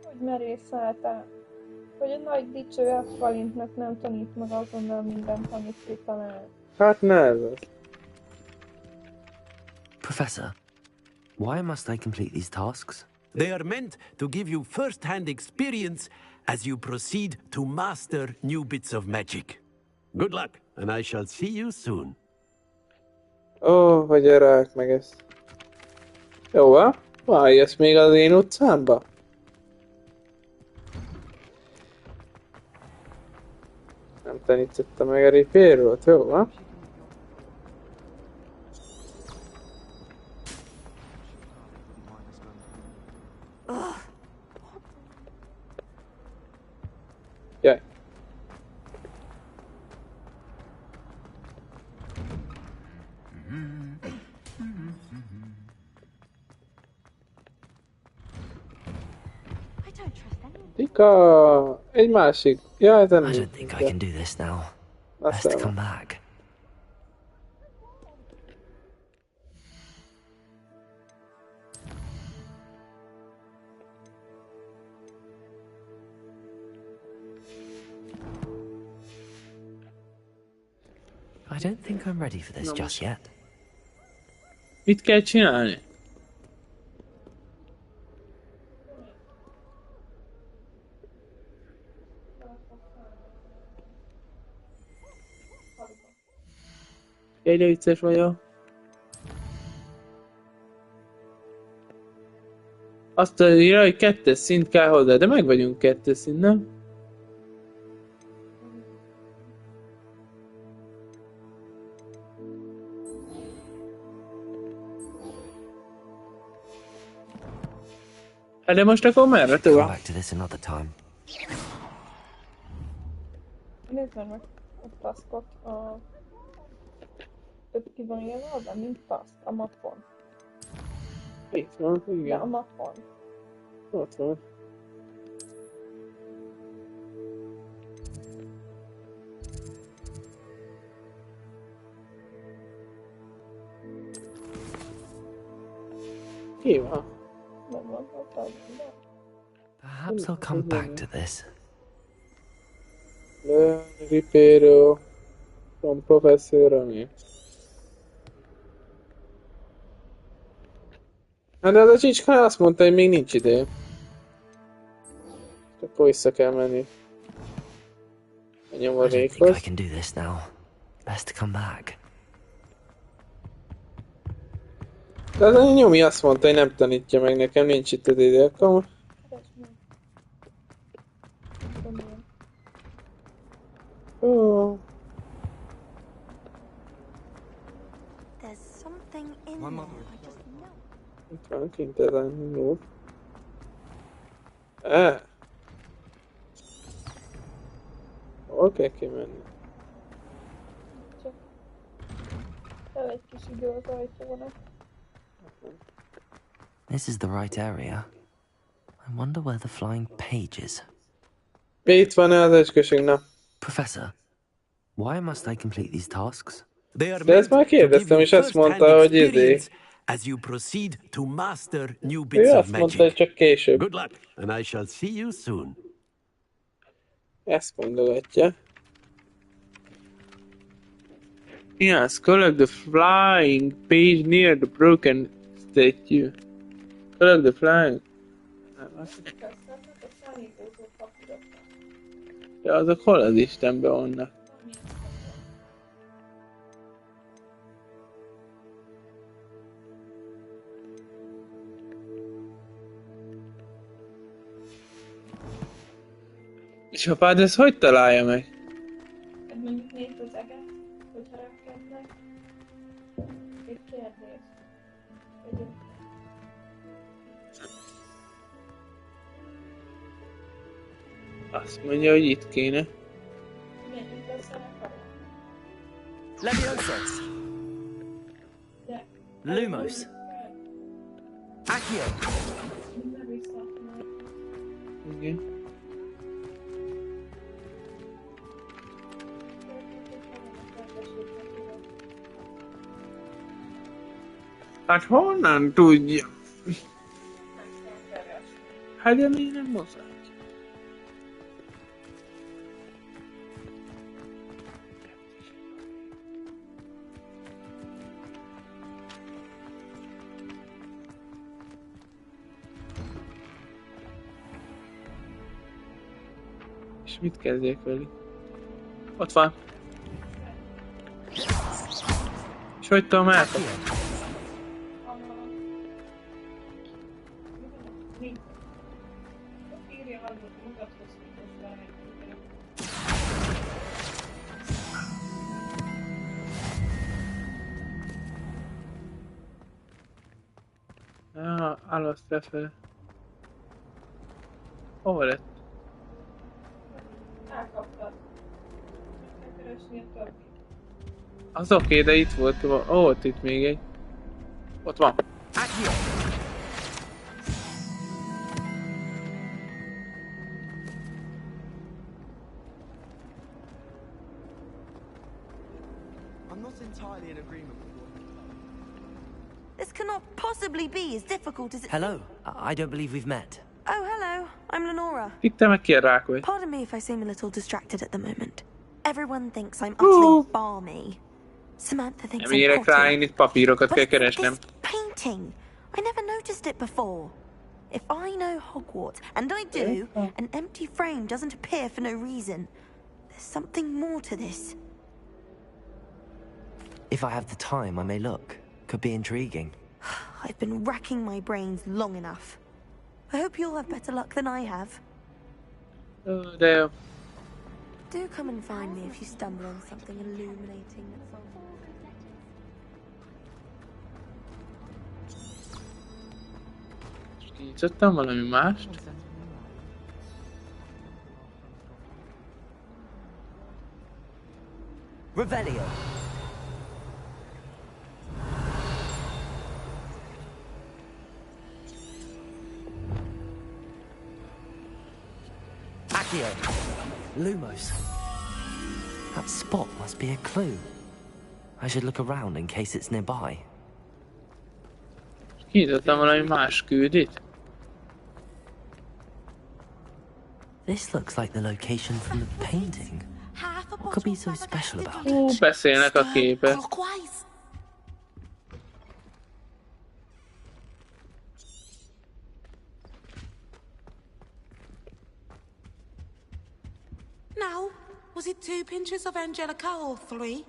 Hogy merészeltem. Hogy egy nagy dicső F-valintnek nem tanít meg azonnal mindent, amit kitalál. Hát ne ez az. Professor, why must I complete these tasks? They are meant to give you first-hand experience as you proceed to master new bits of magic. Good luck, and I shall see you soon. Ó, hogy rák meg ezt. Jó, várj, ezt még az én utcámba? Nem tanítottam meg a Reaperről, jó, va? Jaj. Tika! Egy másik. Jaj, ez nem. I don't think I can do this now. Best to come back. I don't think I'm ready for this just yet. Mit kell csinálni? Egyre vicces vagyok. Azt írja, hogy 2-es szint kell hozzá, de meg vagyunk 2-es szint, nem? Hát de most akkor merre tovább? Nézd meg a taskot, több ki van írva oda, mint task a mappon. Itt van, igen. De a mappon. Ott van. Ki van? Perhaps I'll come back to this. Learn Reaper from Professor Rami. Hát de az a csicska azt mondta, hogy még nincs ideje. Akkor vissza kell menni. A nyomorékhoz. I can do this now. Best to come back. De az a nyomi azt mondta, hogy nem tanítja meg nekem, nincs itt az ide, akkor... Oh. There's something in there. I just know. Itt van kint ezen, jó. Hol kell kimenni? Csak el egy kis idő az ajtónak. This is the right area. I wonder where the flying page is. Itt van az esküsünk, na. Professor, why must I complete these tasks? De ezt már kérdeztem, és azt mondta, hogy izé. As you proceed to master new Ő bits of azt mondta, hogy magic. csak később. Good luck, and I shall see you soon. Ezt mondogatja. Yes, collect the flying page near the broken statue. Collect the flying... Ja, azok hol az Istenben vannak? És apád ezt hogy találja meg? Hát mondjuk nézd az eget, hogyha repkednek. Egy kérdés. Azt mondja, hogy itt kéne. Levioso! Lumos! Accio! Igen. Hát honnan tudja? Hát de miért nem mozog? És mit kezdjek velük? Ott van. És hogy tudom elkapni? Alasz lefele. Hova lett? Elkaptad. Meg kell keresni a többit. Az oké, de itt volt. Ott itt még egy. Ott van. I'm not entirely in agreement with what you've done. This cannot possibly be as difficult as it Hello. I don't believe we've met. Oh, hello. I'm Lenora. Itt te meg ki rák vagy. Pardon me if I seem a little distracted at the moment. Everyone thinks I'm utterly balmy. Samantha thinks Nem I'm érek rá, potty. én itt papírokat But kell it's keresnem. this painting. I never noticed it before. If I know Hogwarts, and I do, an empty frame doesn't appear for no reason. There's something more to this. If I have the time, I may look. Could be intriguing. I've been racking my brains long enough. I hope you'll have better luck than I have. De jó. Do come and find me if you stumble on something illuminating that's on. Kinyitottam valami mást. Revelio. Accio. Lumos. That spot must be a clue. I should look around in case it's nearby. Kinyitottam valami más küldit. This looks like the location from the painting. What could be so special about it? Ó, beszélnek a képek. Now, was it 2 pinches of Angelica or 3?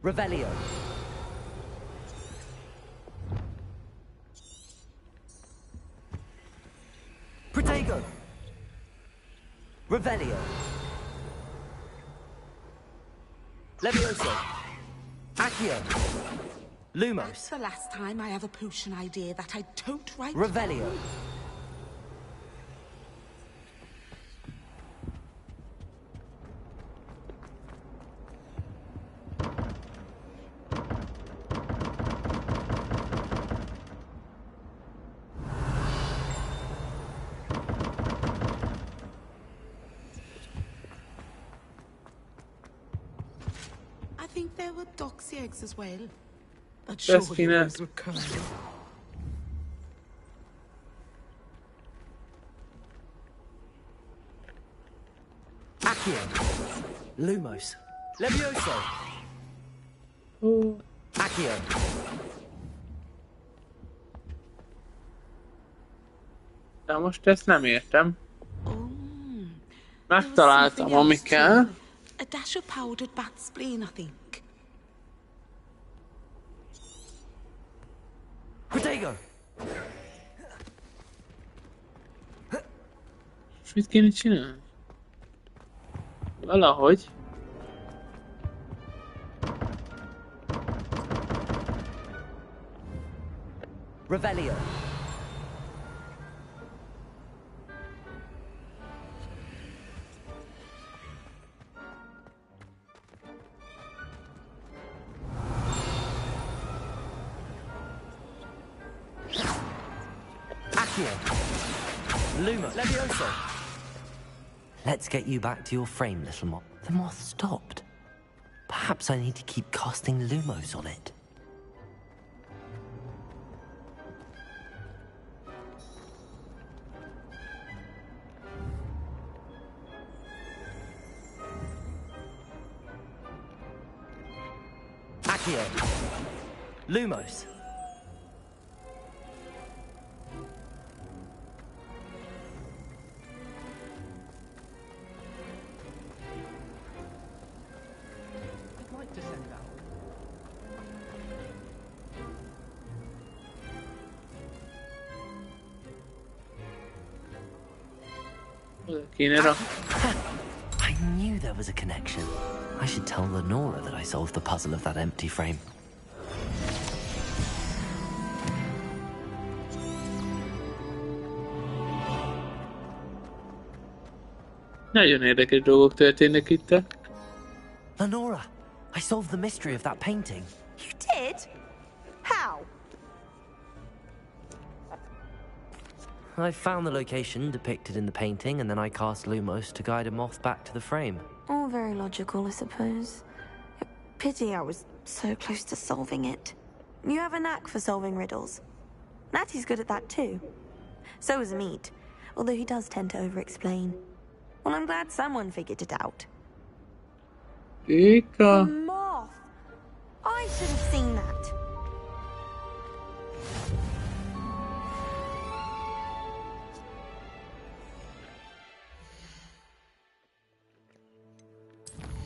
Revelio. Protego. Revelio. Levioso. Accio. Lumos. That's the last time I have a potion idea that I don't write. Revelio. I think there were doxy eggs as well. But That's surely finesse. those were curly. Accio. Lumos. Levioso. Accio. De most ezt nem értem. Megtaláltam, ami kell. A dash of powdered bat spleen, I think. Protego. És mit kéne csinálni? Valahogy. Revelio. Accio. Luma. Levioso. Let's get you back to your frame, little moth. The moth stopped. Perhaps I need to keep casting Lumos on it. Accio. Lumos. I'd like to send out. Kéne I knew there was a connection. I should tell Lenora that I solved the puzzle of that empty frame. Nagyon érdekes dolgok történnek itt. Lenora, I solved the mystery of that painting. You did? How? I found the location depicted in the painting, and then I cast Lumos to guide a moth back to the frame. All very logical, I suppose. A pity I was so close to solving it. You have a knack for solving riddles. Natty's good at that too. So is Amit, although he does tend to over-explain. Well, I'm glad someone figured it out. Ika. Moth! I should have seen that.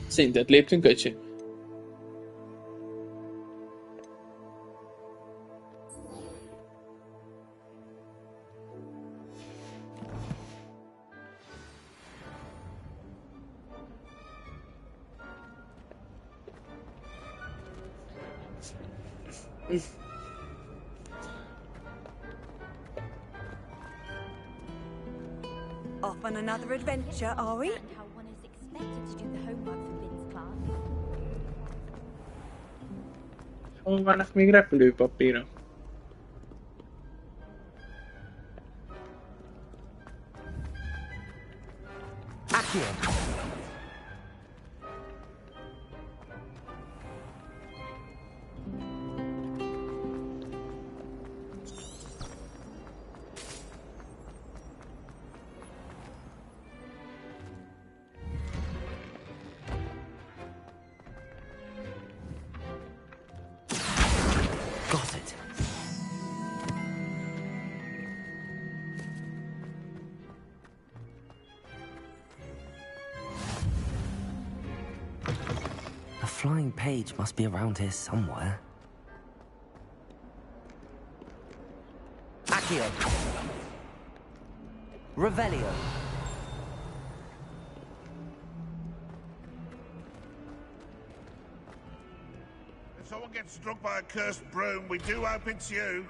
Szintet léptünk, öcsém. Off on another adventure, are we? How one is expected to do the homework for Vin's class. Hol vannak még repülőpapírok? Accio. Got it. A flying page must be around here somewhere. Accio. Revelio. If someone gets struck by a cursed broom, we do hope it's you.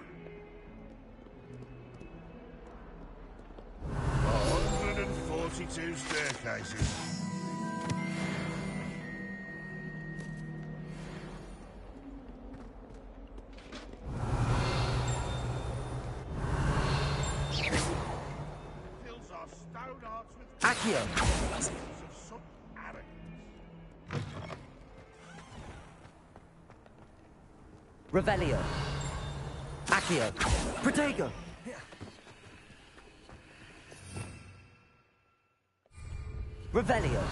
142 staircases. Fills our stone hearts with Accio. of some arrogance. Revelio. Accio. Protego. Revelio.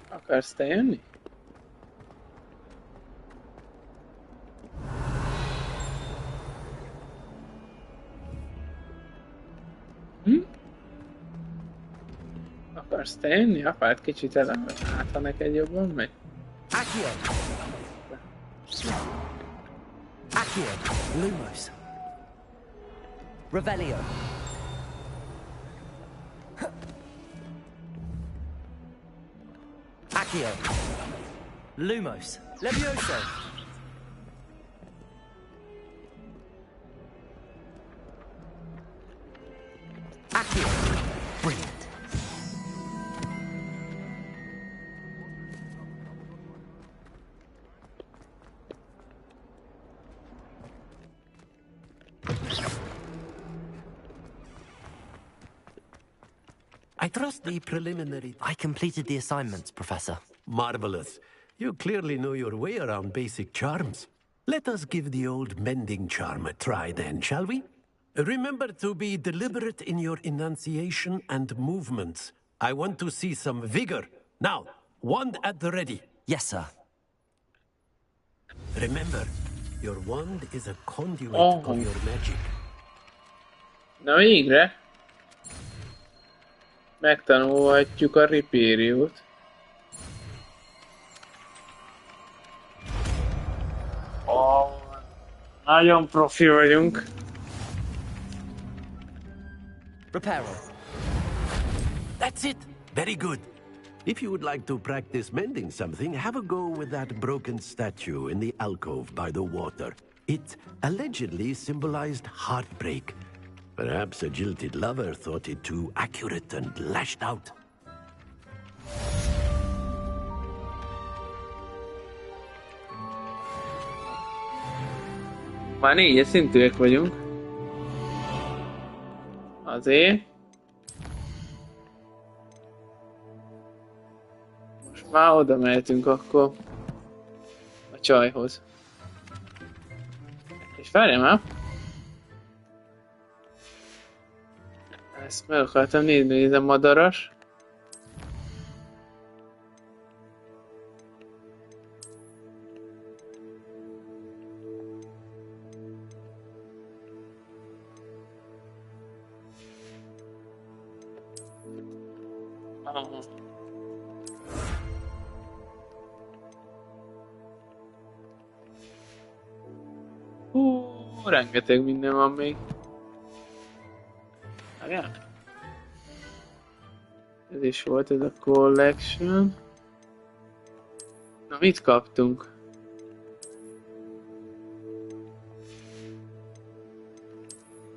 Akarsz te jönni? Akarsz te jönni? Apád kicsit elakad. Hát, ha neked jobban megy. Accio. Accio. Lumos. Revelio. Accio. Lumos. Levioso. Accio. Brilliant. I trust the preliminary... I completed the assignments, Professor. Marvelous. You clearly know your way around basic charms. Let us give the old mending charm a try then, shall we? Remember to be deliberate in your enunciation and movements. I want to see some vigor. Now, wand at the ready. Yes, sir. Remember, your wand is a conduit of your magic. Na végre! Megtanulhatjuk a Ripériót. Nagyon profi vagyunk. Reparo. That's it. Very good. If you would like to practice mending something, have a go with that broken statue in the alcove by the water. It allegedly symbolized heartbreak. Perhaps a jilted lover thought it too accurate and lashed out. Már 4-es szintűek vagyunk. Azért. Most már oda mehetünk akkor. A csajhoz. És várjál már. Ezt meg akartam nézni, hogy ez a madaras. Rengeteg minden van még. Várjál. Ez is volt, ez a collection. Na, mit kaptunk?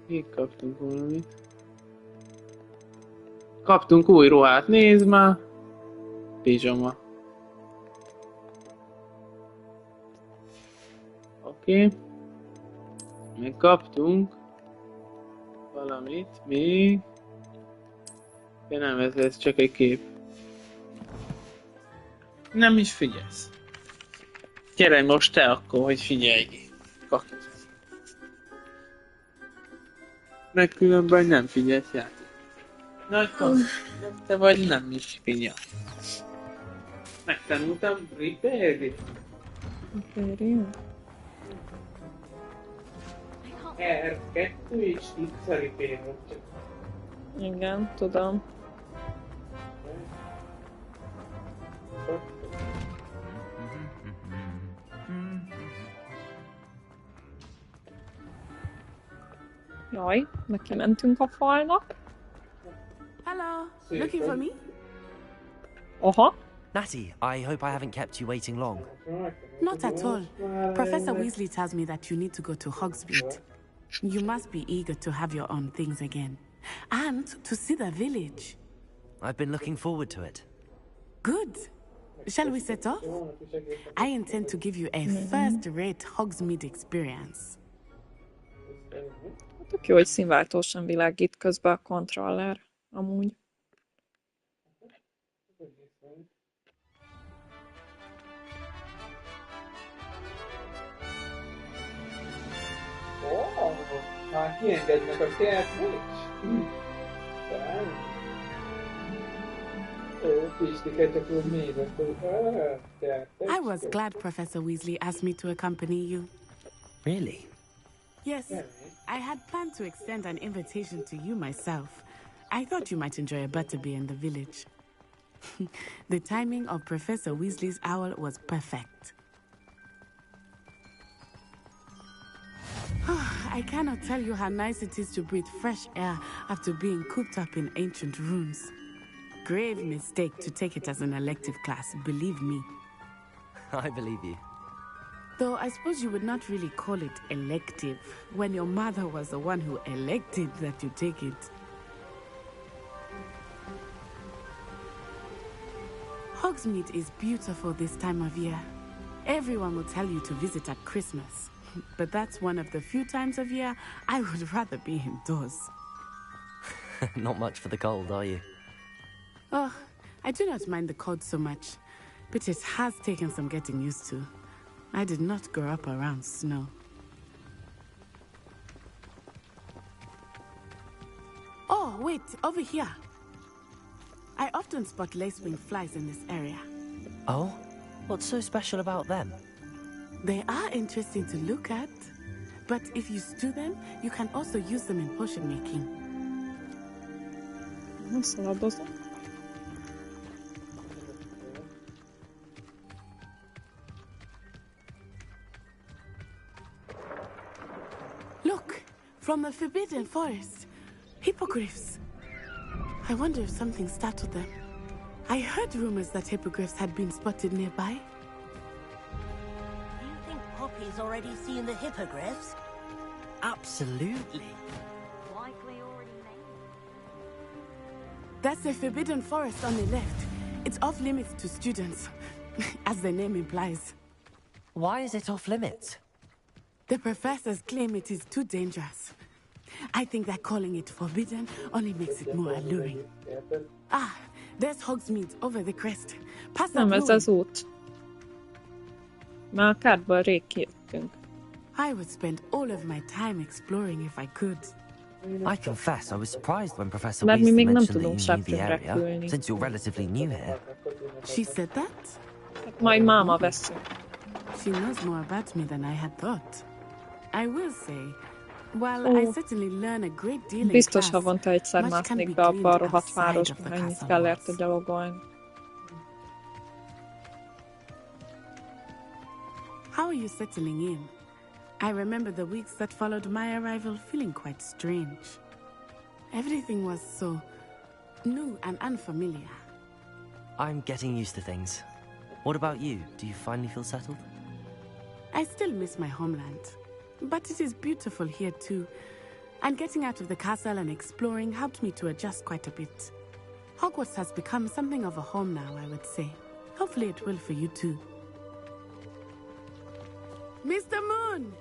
Még kaptunk valamit. Kaptunk új ruhát, nézd már! Pizsama. Oké. Még kaptunk valamit, még... De nem, ez csak egy kép. Nem is figyelsz. Gyere most te akkor, hogy figyelj. Kaktus. Meg különben nem figyelsz játék. Nagy te vagy nem is figyel. Megtanultam Riperi. Riperi? R2 és X a Riperi. Igen, tudom. Jaj, neki mentünk a falnak. Hello, looking for me? Aha. Natty, I hope I haven't kept you waiting long. Not at all. Professor Weasley tells me that you need to go to Hogsmeade. You must be eager to have your own things again. And to see the village. I've been looking forward to it. Good. Shall we set off? I intend to give you a first-rate Hogsmeade experience. Tök jó, hogy színváltósan világít közben a kontroller. Amúgy. Már kiengednek a kertbe is? I was glad Professor Weasley asked me to accompany you. Really? Yes, I had planned to extend an invitation to you myself. I thought you might enjoy a butterbeer in the village. The timing of Professor Weasley's owl was perfect. I cannot tell you how nice it is to breathe fresh air after being cooped up in ancient rooms. Grave mistake to take it as an elective class, believe me. I believe you. Though I suppose you would not really call it elective when your mother was the one who elected that you take it. Hogsmeade is beautiful this time of year. Everyone will tell you to visit at Christmas. But that's one of the few times of year I would rather be indoors. Not much for the cold, are you? Oh, I do not mind the cold so much, but it has taken some getting used to. I did not grow up around snow. Oh, wait, over here. I often spot lacewing flies in this area. Oh? What's so special about them? They are interesting to look at, but if you stew them, you can also use them in potion making. Look, from the Forbidden Forest. Hippogriffs. I wonder if something startled them. I heard rumors that hippogriffs had been spotted nearby. Do you think Poppy's already seen the hippogriffs? Absolutely. Likely already named. That's the Forbidden Forest on the left. It's off limits to students, as the name implies. Why is it off limits? The professors claim it is too dangerous. I think that calling it forbidden only makes it more alluring. Ah, there's Hogsmeade over the crest. Pass Nem ez az út. Már a kártban rég kijöttünk. I would spend all of my time exploring if I could. I confess I was surprised when Professor Mert mi Weasley még nem mentioned tudunk that you knew the septembre area, repülni. since you're relatively new here. She said that? Majd máma veszünk. She knows more about me than I had thought. I will say, while I certainly learn a great deal in Biztos class, havonta egyszer much can másznék be be abba a gleaned rohadt outside városba, of the mennyit castle kell walls. érte gyalogolni. How are you settling in? I remember the weeks that followed my arrival feeling quite strange. Everything was so new and unfamiliar. I'm getting used to things. What about you? Do you finally feel settled? I still miss my homeland, but it is beautiful here too. And getting out of the castle and exploring helped me to adjust quite a bit. Hogwarts has become something of a home now, I would say. Hopefully it will for you too. Mr. Moon!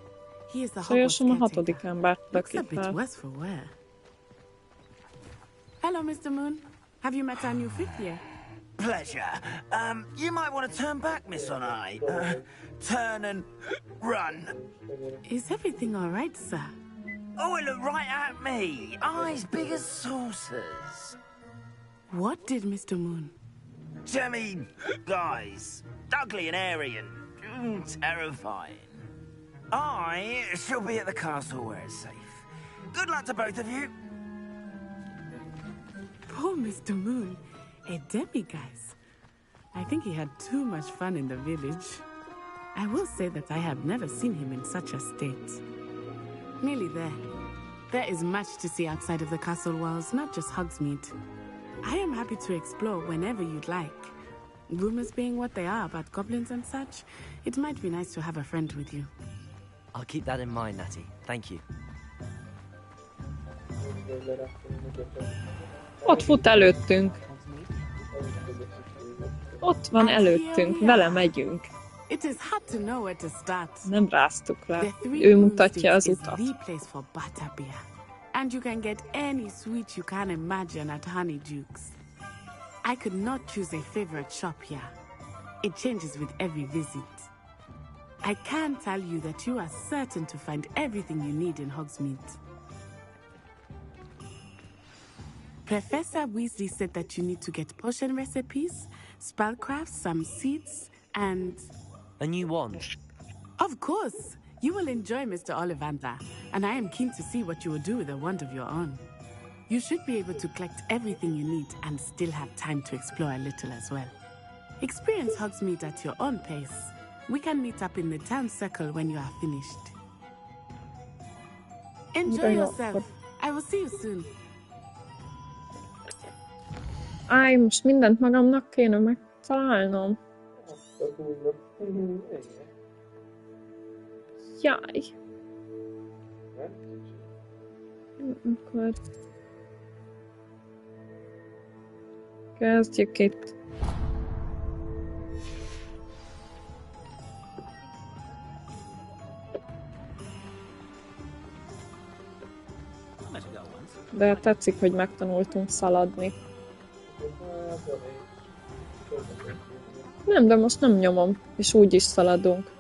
He is the Hogwarts Szóval a caretaker. 6. embert Looks a bit lökik worse for wear. Hello, Mr. Moon. Have you met our new fifth year? Pleasure. You might want to turn back, Miss Onai. Turn and run. Is everything all right, sir? Oh, it looked right at me. Eyes big as saucers. What did Mr. Moon? Jemmy, guys. Ugly and airy and terrifying. I shall be at the castle where it's safe. Good luck to both of you. Poor Mr. Moon. A demiguise. I think he had too much fun in the village. I will say that I have never seen him in such a state. Nearly there. There is much to see outside of the castle walls, not just Hogsmeade. I am happy to explore whenever you'd like. Rumors being what they are about goblins and such, it might be nice to have a friend with you. I'll keep that in mind, Natty. Thank you. Ott fut előttünk. Ott van előttünk, vele megyünk. It is hard to know where to start. Nem ráztuk le. The Three Ő Moon mutatja az Sticks is utat. the place for butterbeer. And you can get any sweet you can imagine at Honeydukes. I could not choose a favorite shop here. It changes with every visit. I can tell you that you are certain to find everything you need in Hogsmeade. Professor Weasley said that you need to get potion recipes, spellcrafts, some seeds, and... A new wand. Of course! You will enjoy Mr. Ollivander, and I am keen to see what you will do with a wand of your own. You should be able to collect everything you need and still have time to explore a little as well. Experience Hogsmeade at your own pace. We can meet up in the town circle when you are finished. Enjoy yourself. I will see you soon. Áj, most mindent magamnak kéne megtalálnom. Jaj. Akkor... Kezdjük itt. De tetszik, hogy megtanultunk szaladni. Nem, de most nem nyomom, és úgy is szaladunk.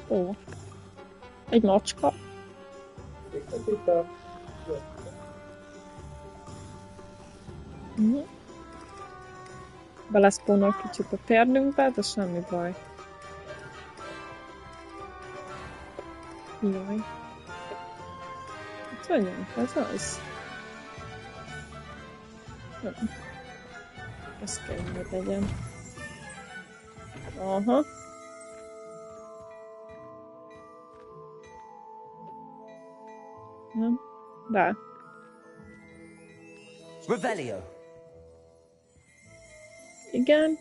Ó. Egy macska. Beleszpónol kicsit a térdünkbe, de semmi baj. Jaj. Itt vagyunk, ez az. Ez kell, hogy legyen. Aha. Nem? De. Revelio. Igen.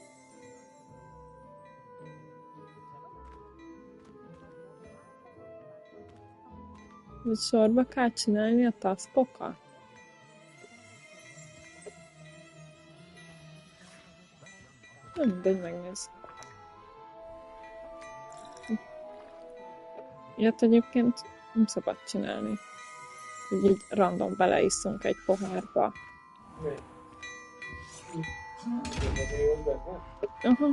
Hogy sorba kell csinálni a taskokat? Nem mindegy, megnéz. Ilyet egyébként nem szabad csinálni. Hogy így random beleisszunk egy pohárba. Aha.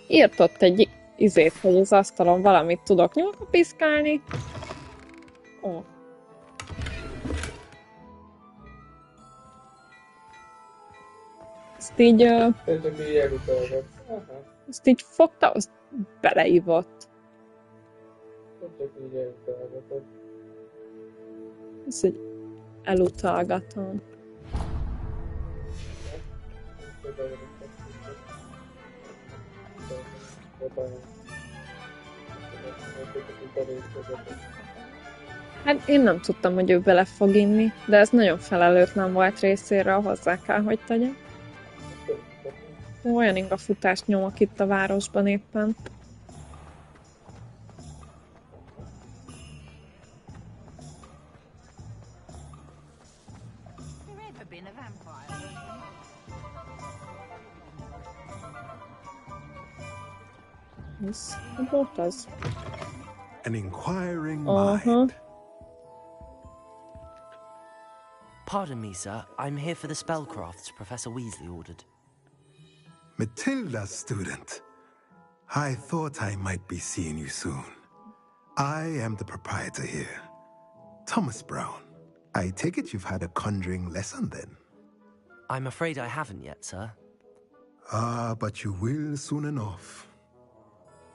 Írt ott egy izét, hogy az asztalon valamit tudok nyomva piszkálni. Ó. Ezt így... Ezt így fogta, azt beleívott. Ezt így elutalgatom. Hát én nem tudtam, hogy ő bele fog inni, de ez nagyon felelőtlen volt részéről, hozzá kell, hogy tegyem. Olyan ingafutást nyomok itt a városban éppen. Ez volt az? An inquiring mind. Pardon me, sir. I'm here for the spellcrafts Professor Weasley ordered. Matilda's student. I thought I might be seeing you soon. I am the proprietor here, Thomas Brown. I take it you've had a conjuring lesson then? I'm afraid I haven't yet, sir. Ah, but you will soon enough.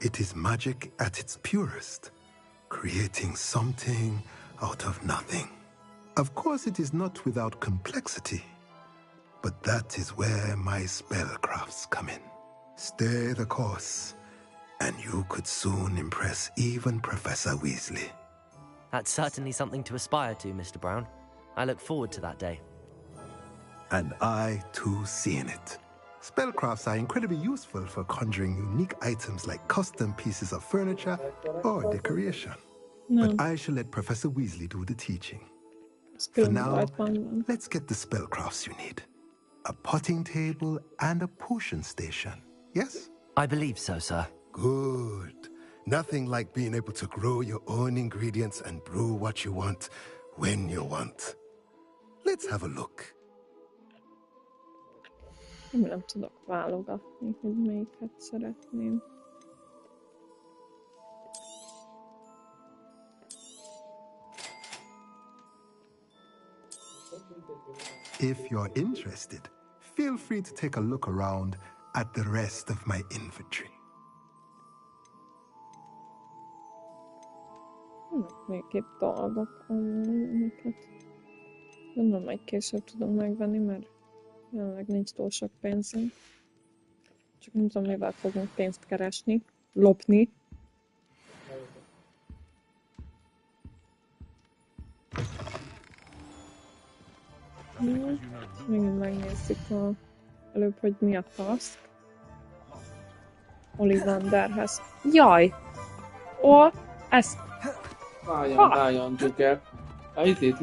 It is magic at its purest, creating something out of nothing. Of course, it is not without complexity, but that is where my spellcrafts come in. Stay the course, and you could soon impress even Professor Weasley. That's certainly something to aspire to, Mr. Brown. I look forward to that day. And I, too, seeing it. Spellcrafts are incredibly useful for conjuring unique items like custom pieces of furniture or decoration. No. But I shall let Professor Weasley do the teaching. For now, let's get the spellcrafts you need. A potting table and a potion station, yes? I believe so, sir. Good. Nothing like being able to grow your own ingredients and brew what you want when you want. Let's have a look. Nem tudok válogatni, hogy melyiket szeretném. If you're interested, feel free to take a look around at the rest of my inventory. Még itt dolgok, amiket nem majd később tudom megvenni, mert jelenleg nincs túl sok pénzem. Csak nem tudom, mivel fogunk pénzt keresni, lopni. Még megnézzük előbb, hogy mi a task. Ollivanderhez. Jaj! Ó, ezt... Várjon, Joker. A izét...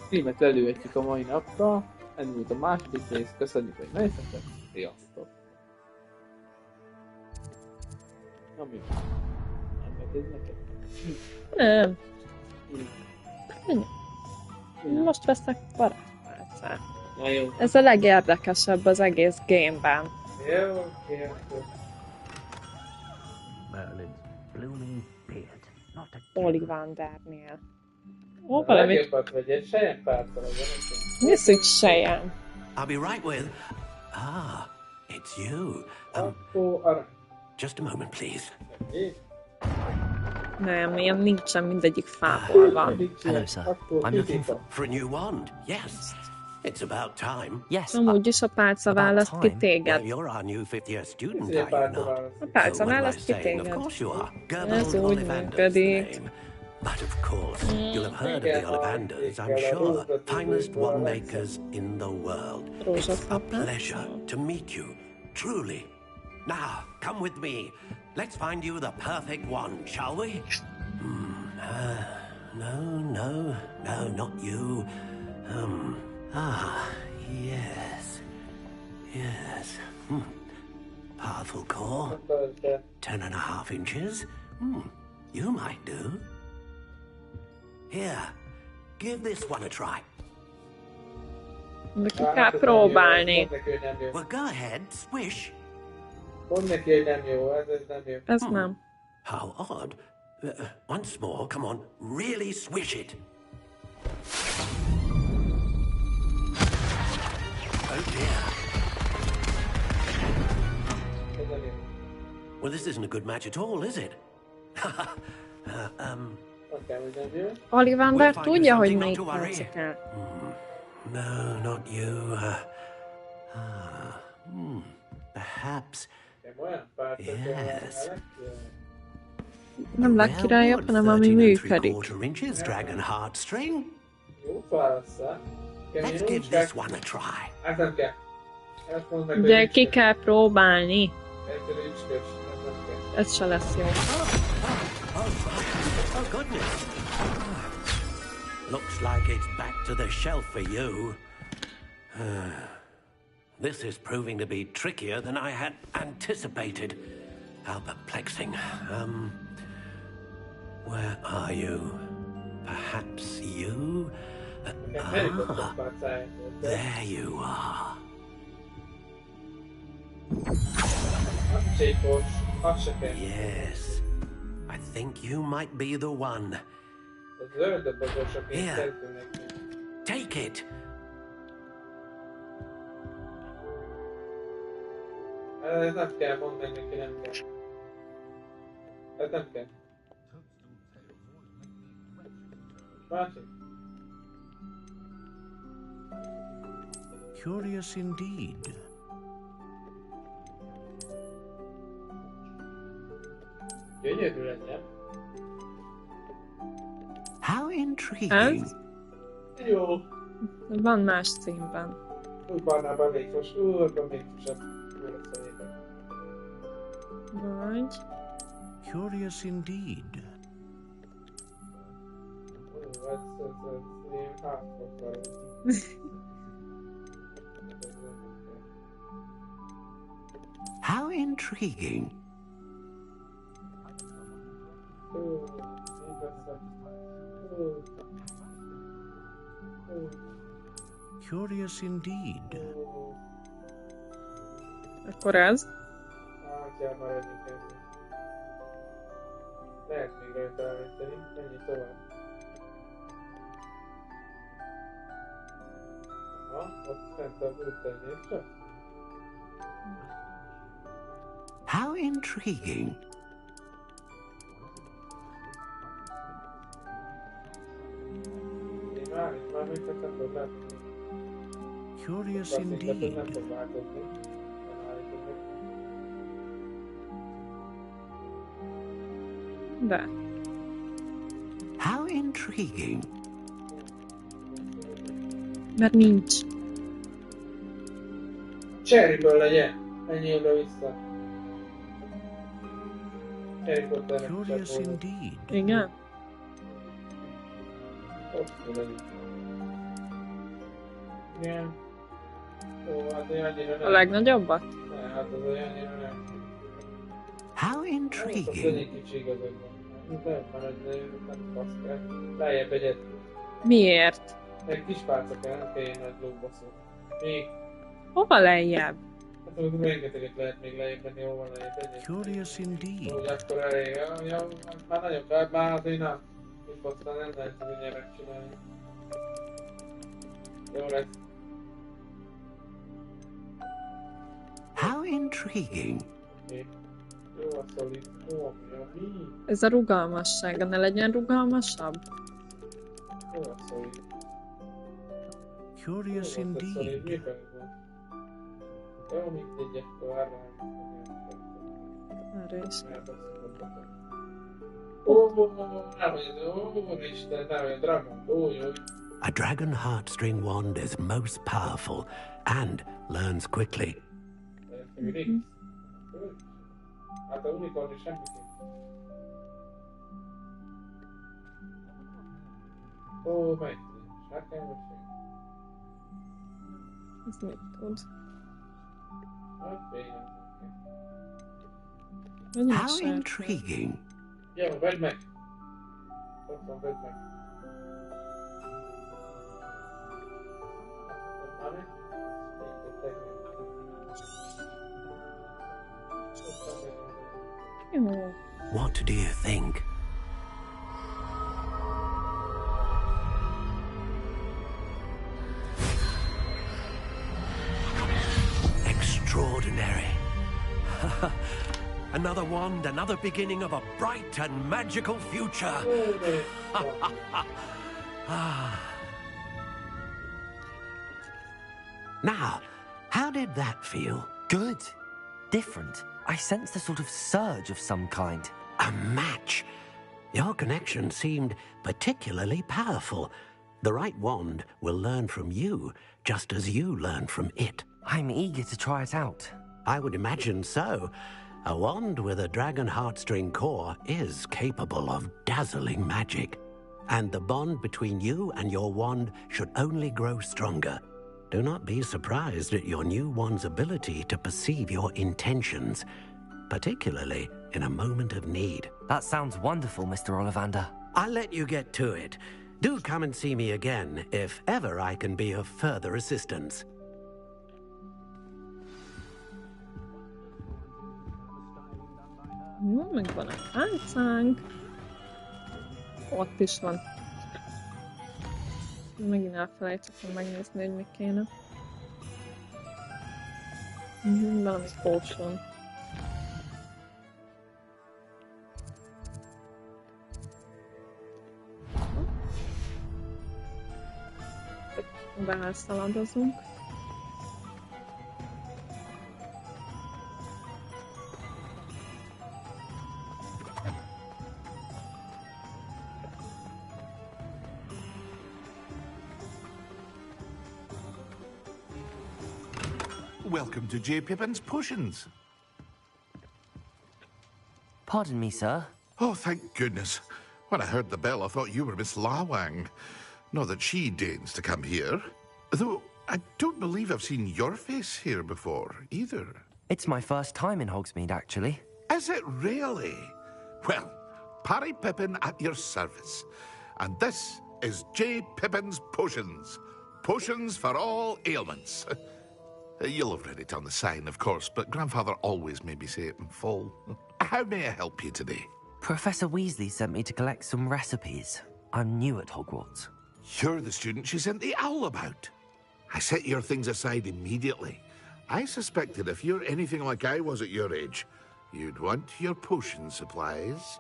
Filmet elővetjük a mai napra. Elmúlt a második rész. Köszönjük, hogy néztetek. Sziasztok! Nem jó. Nem megy ez neked? Nem. Ennyi. Most veszek varázspálcát. Ez a legérdekesebb az egész gameben. Jó, kérlek. Ollivandernél. Ó, A valamit... legjobbat vagy egy sejempárta legyen. Nézzük sejem. I'll be right with. Ah, it's you. Just a moment, please. Nem, ilyen nincsen, mindegyik fából van. Hello, sir. I'm looking for a new wand. Yes. It's about time. Yes. Amúgy is a pálca választ ki téged. Well, you're our new fifth year student, are you not? A pálca So what am I választ ki saying? Of téged. course you are. Ez Gerbold úgy Ollivander's the működik. name. But of course, you'll have heard of the Ollivanders, I'm sure. Finest wand makers in the world. It's a pleasure to meet you, truly. Now, come with me. Let's find you the perfect wand, shall we? No, not you. Yes. Powerful core. 10.5 inches. You might do. Here, give this one a try. De ki kell próbálni. Well, go ahead, swish. Mondd neki, hogy nem jó, ez nem jó. Ez nem. How odd. Once more, come on, really swish it. Oh dear. Well, this isn't a good match at all, is it? Ollivander tudja, hogy melyik pálca kell. No, not you. Perhaps. Yes. Nem legkirályabb, hanem ami működik. Dragon heartstring. Jó válasz, Let's give this one a try. Ez nem kell. Ezt mondd meg, De ki kell próbálni. ez ücskös, ez nem kell. Ez se lesz jó. Oh, goodness. Looks like it's back to the shelf for you. This is proving to be trickier than I had anticipated. How perplexing. Where are you? Perhaps you? There you are. Yes. I think you might be the one. Here. Take it. Ez nem kell, mondd meg neki, nem kell. Ez nem kell. Másik. Curious indeed. Gyönyörű legyen. How intriguing. Ez? Jó. Van más színben. Barnában vékos, úrban vékosabb. Vagy... Curious indeed. How intriguing. Curious indeed. Akkor ez? Kell maradni kezdni. Lehet még rajta állítani, menjünk tovább. Ott fent a búrtányért csak. How intriguing. Én már minket nem tudom látni. Curious indeed. Nem fog változni. De. How intriguing. Mert nincs. Cherryből legyen. Ennyi oda-vissza. Harry Potternek Curious indeed. Igen? Igen. Jó, hát annyira nem. A legnagyobbat? Ne, hát az annyira nem. How intriguing. Lejjebb egyet. Miért? Egy kis pálca kell, nem kell egy nagy lóbaszó. Még. Hova lejjebb? Hát úgy rengeteget lehet még lejjebb menni, hol van lejjebb. Curious indeed. Úgy akkor elég, ja, már nagyon kell, már azért nem. Kis pálca nem lehet tudni nyerek csinálni. Jó lesz. How intriguing. Jó a szolid. Jó, mi? Ez a rugalmassága, ne legyen rugalmasabb? Jó a szolid. Curious indeed. Jó, mindegy, akkor Erre is. A dragon heartstring wand is most powerful and learns quickly. Hát a unikorn is semmit. Ó, megy. Sákány Ez mit tud? How intriguing. Jó, vedd meg. Ott van, vedd meg. What do you think? Extraordinary. Another wand, another beginning of a bright and magical future. Now, how did that feel? Good. Different. I sensed a sort of surge of some kind. A match. Your connection seemed particularly powerful. The right wand will learn from you, just as you learn from it. I'm eager to try it out. I would imagine so. A wand with a dragon heartstring core is capable of dazzling magic. And the bond between you and your wand should only grow stronger. Do not be surprised at your new wand's ability to perceive your intentions, particularly in a moment of need. That sounds wonderful, Mr. Ollivander. I'll let you get to it. Do come and see me again if ever I can be of further assistance. Jó, megvan a pálcánk. Ott is van. Megint elfelejtettem megnézni, hogy mi kéne. Valami potion. Behelszaladozunk. Welcome to J. Pippin's Potions. Pardon me, sir. Oh, thank goodness. When I heard the bell, I thought you were Miss Lawang. Not that she deigns to come here. Though, I don't believe I've seen your face here before, either. It's my first time in Hogsmeade, actually. Is it really? Well, Parry Pippin at your service. And this is J. Pippin's Potions. Potions for all ailments. You'll have read it on the sign, of course, but Grandfather always made me say it in full. How may I help you today? Professor Weasley sent me to collect some recipes. I'm new at Hogwarts. You're the student she sent the owl about. I set your things aside immediately. I suspected if you're anything like I was at your age, you'd want your potion supplies.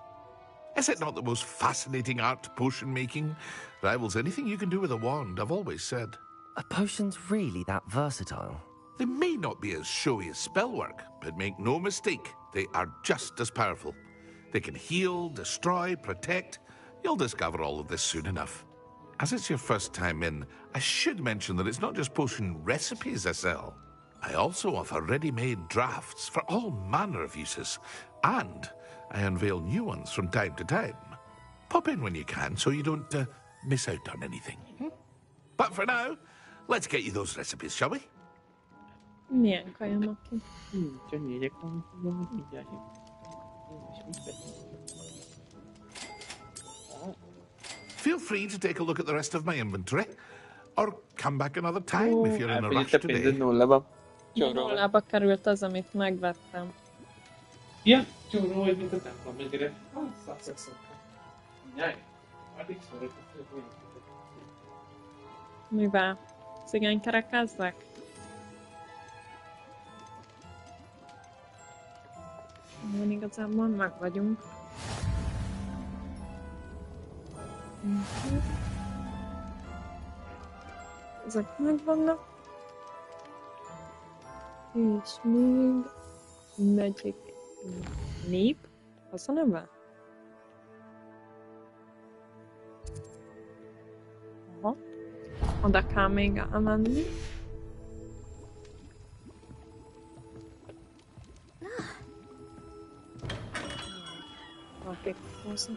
Is it not the most fascinating art, potion making? Rivals anything you can do with a wand, I've always said. Are potions really that versatile? They may not be as showy as spellwork, but make no mistake, they are just as powerful. They can heal, destroy, protect. You'll discover all of this soon enough. As it's your first time in, I should mention that it's not just potion recipes I sell. I also offer ready-made drafts for all manner of uses, and I unveil new ones from time to time. Pop in when you can so you don't miss out on anything. But for now, let's get you those recipes, shall we? Milyen kaja, Maki? Feel free to take a look at the rest of my inventory. Or come back another time if you're in a rush Elfogyott a today. pénzed nullaba. Nullába került az, amit megvettem. Ja, csóró vagy, mint a templom, mennyire. Szak. Nyáj. Addig szorult, hogy Mivel? Cigánykerekezzek? Én igazából meg vagyunk. Ezek megvannak. És még Magic Nép. Az a neve? Aha. Oda kell még elmenni. Akik hozzá.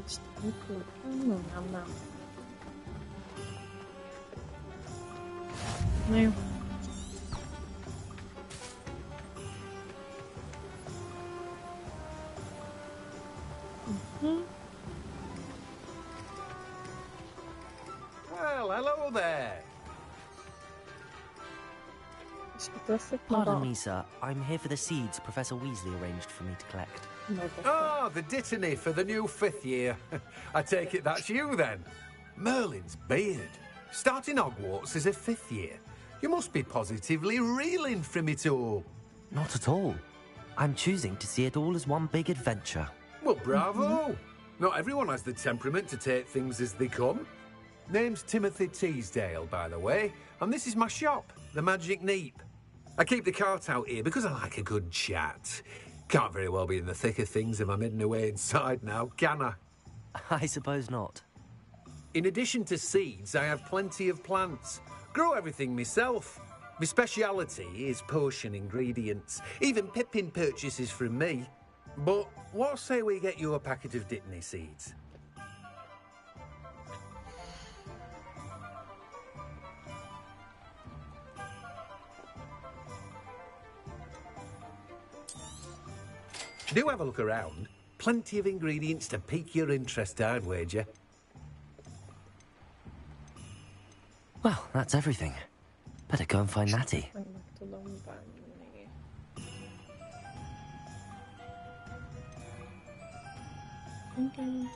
Most mikor kell? Nem. Na jó. Well, hello there. Pardon me, sir. I'm here for the seeds Professor Weasley arranged for me to collect. Ah, the dittany for the new 5th year. I take it that's you then. Merlin's beard. Starting Hogwarts as a 5th year. You must be positively reeling from it all. Not at all. I'm choosing to see it all as one big adventure. Well, bravo. Not everyone has the temperament to take things as they come. Name's Timothy Teasdale, by the way, and this is my shop, the Magic Neep. I keep the cart out here because I like a good chat. Can't very well be in the thick of things if I'm hidden away inside now, can I? I suppose not. In addition to seeds, I have plenty of plants. Grow everything myself. My speciality is potion ingredients. Even Pippin purchases from me. But what say we get you a packet of Dittany seeds? Do have a look around. Plenty of ingredients to pique your interest, I'd wager. Well, that's everything. Better go and find Natty. Okay.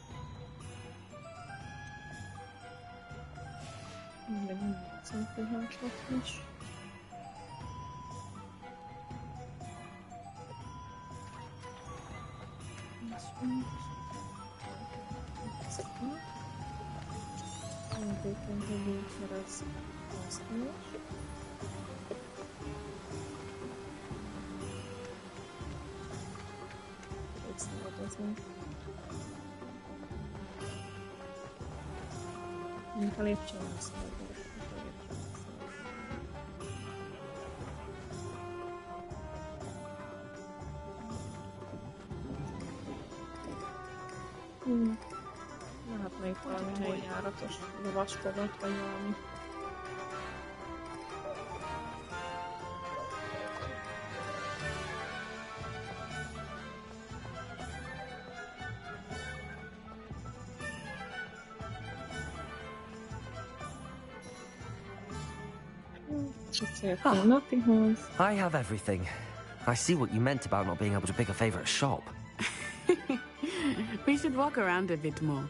Nunca lépcsőn lehet még valami helyi járatos lovaskodat, vagy valami. I have everything. I see what you meant about not being able to pick a favorite shop. We should walk around a bit more.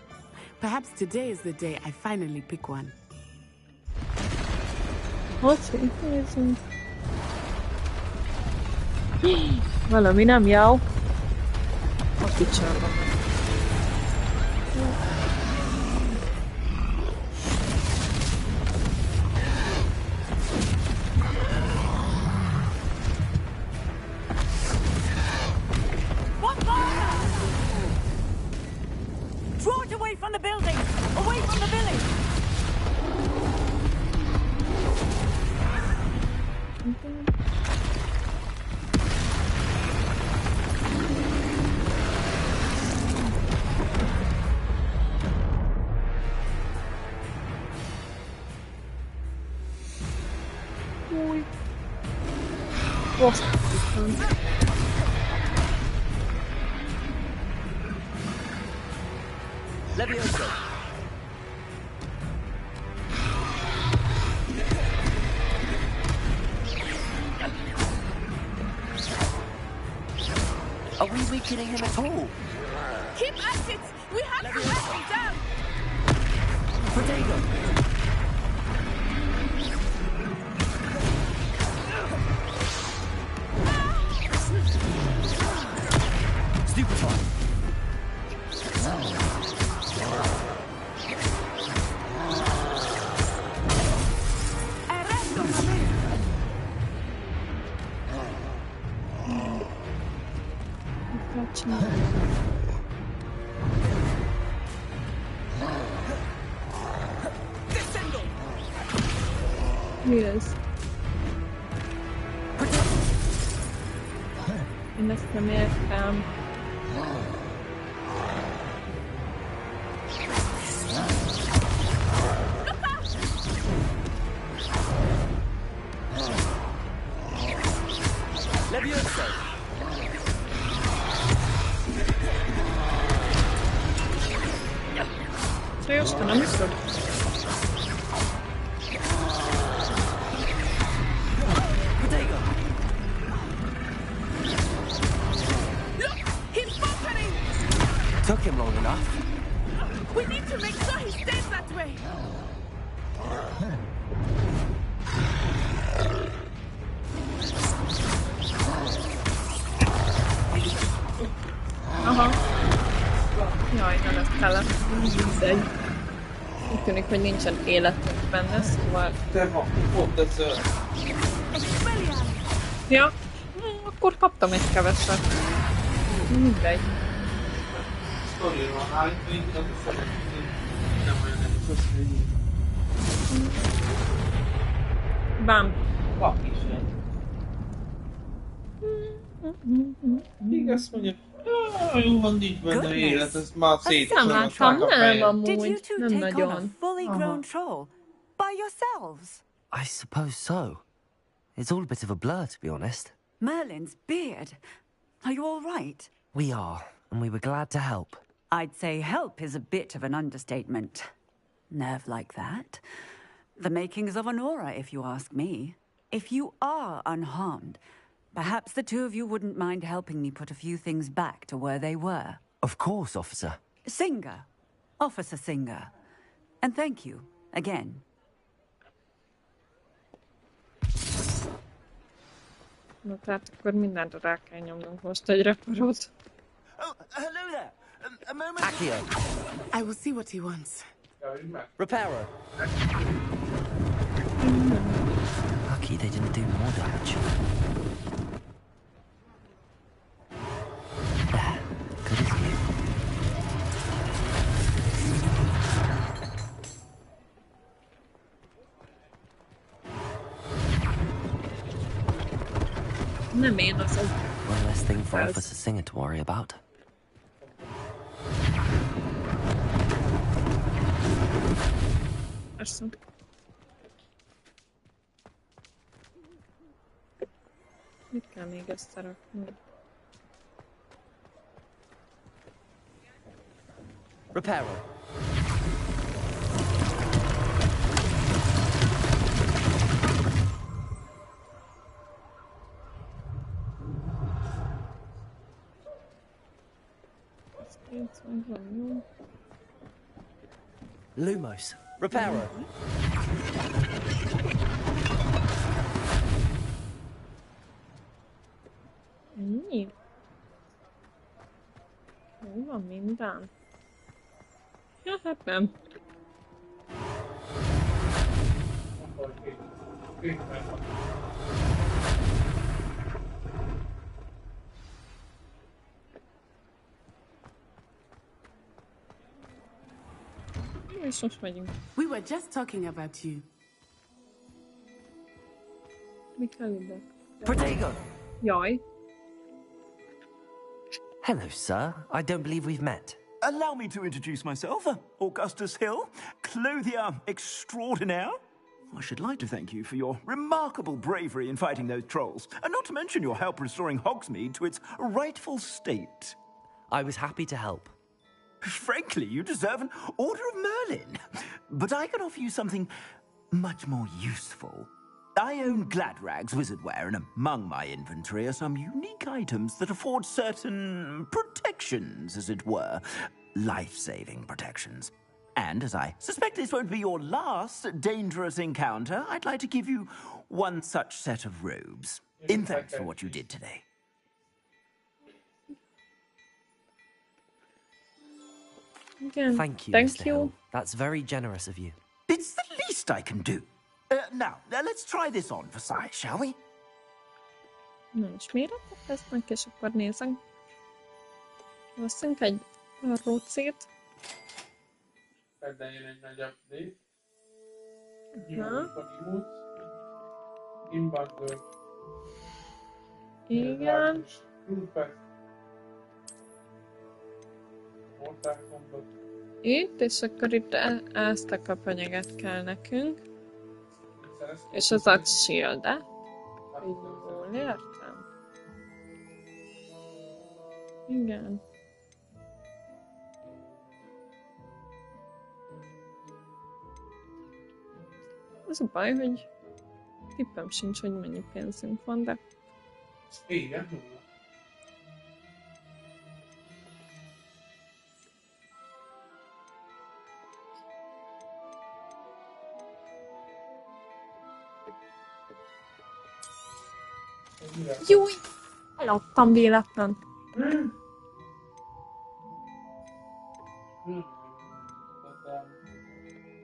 Perhaps today is the day I finally pick one. Valami nem jó. A picsárban. Draw it away from the building! Away from the village! Ui. Levioso. killing him at all. Keep at it! We have to let him down! Protego! Stupefy! Mi ez? Én ezt nem értem. Levioso! Co just to namyslel? Protego! Look! He's bunkering! Took him long enough. We need to make sure he stays that way! Aha. Jaj, nem ezt kellett. Mindegy. Úgy tűnik, hogy nincsen életünk benne, szóval... Pont ez... Ja, akkor kaptam egy keveset. Mindegy. Bám. Vak is Még azt mondja, jó van, nincs benne élet, ez már Nem láttam, nem amúgy, Did you two nem take on a nagyon. fully grown troll? By yourselves? I suppose so. It's all a bit of a blur, to be honest. Merlin's beard. Are you all right? We are, and we were glad to help. I'd say help is a bit of an understatement. Nerve like that. The makings of an aura, if you ask me. If you are unharmed, perhaps the two of you wouldn't mind helping me put a few things back to where they were. Of course, officer. Singer. Officer Singer. And thank you, again. Na tehát akkor mindent rá kell nyomnunk most egy reparót. Oh, hello there. A moment. Accio. I will see what he wants. Reparo. Lucky they didn't do more damage. There. Good as new. Nem én, az egy... One less thing for Officer Singer to worry about. Persze. Mit kell még összerakni? Reparo. Lumos. Reparo. Ennyi? Jó van minden. Ja, hát nem. És most megyünk. We were just talking about you. Mi kell ide? Protego. Jaj. Hello, sir. I don't believe we've met. Allow me to introduce myself, Augustus Hill, clothier extraordinaire. I should like to thank you for your remarkable bravery in fighting those trolls, and not to mention your help restoring Hogsmeade to its rightful state. I was happy to help. Frankly, you deserve an Order of Merlin. But I can offer you something much more useful. I own Gladrag's wizardware, and among my inventory are some unique items that afford certain protections, as it were. Life-saving protections. And as I suspect this won't be your last dangerous encounter, I'd like to give you one such set of robes, in thanks for what you did today. Again. Thank you, Thank Mr. you. Hill. That's very generous of you. It's the least I can do. Now, let's try this on for size, shall we? Na, és méretet tesznek, és akkor nézem. Veszünk egy rócét. Kedden jön egy nagy update. Igen. Itt, és akkor itt ezt a köpenyeget kell nekünk. És az a shield-e. Jól értem. Igen. Az a baj, hogy tippem sincs, hogy mennyi pénzünk van, de... Igen, nulla. Júj! Eladtam véletlen.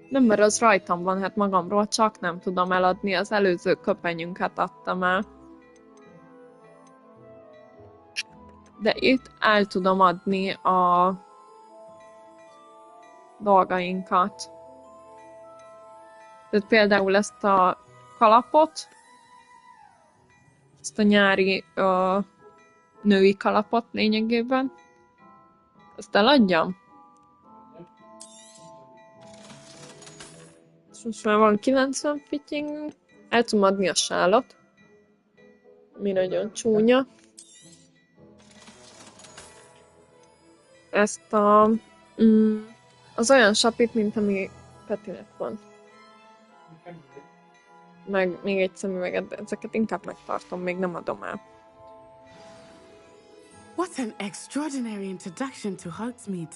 Nem, mert az rajtam van, hát magamról csak nem tudom eladni, az előző köpenyünket adtam el. De itt el tudom adni a dolgainkat. Tehát például ezt a kalapot, ezt a nyári női kalapot lényegében, ezt eladjam. Most már van 90 fitting, el tudom adni a sálat, ami nagyon csúnya. Ezt az olyan sapit, mint ami Petinek van. Meg még egy szemüveget, de ezeket inkább megtartom, még nem adom el. What an extraordinary introduction to Hogsmeade.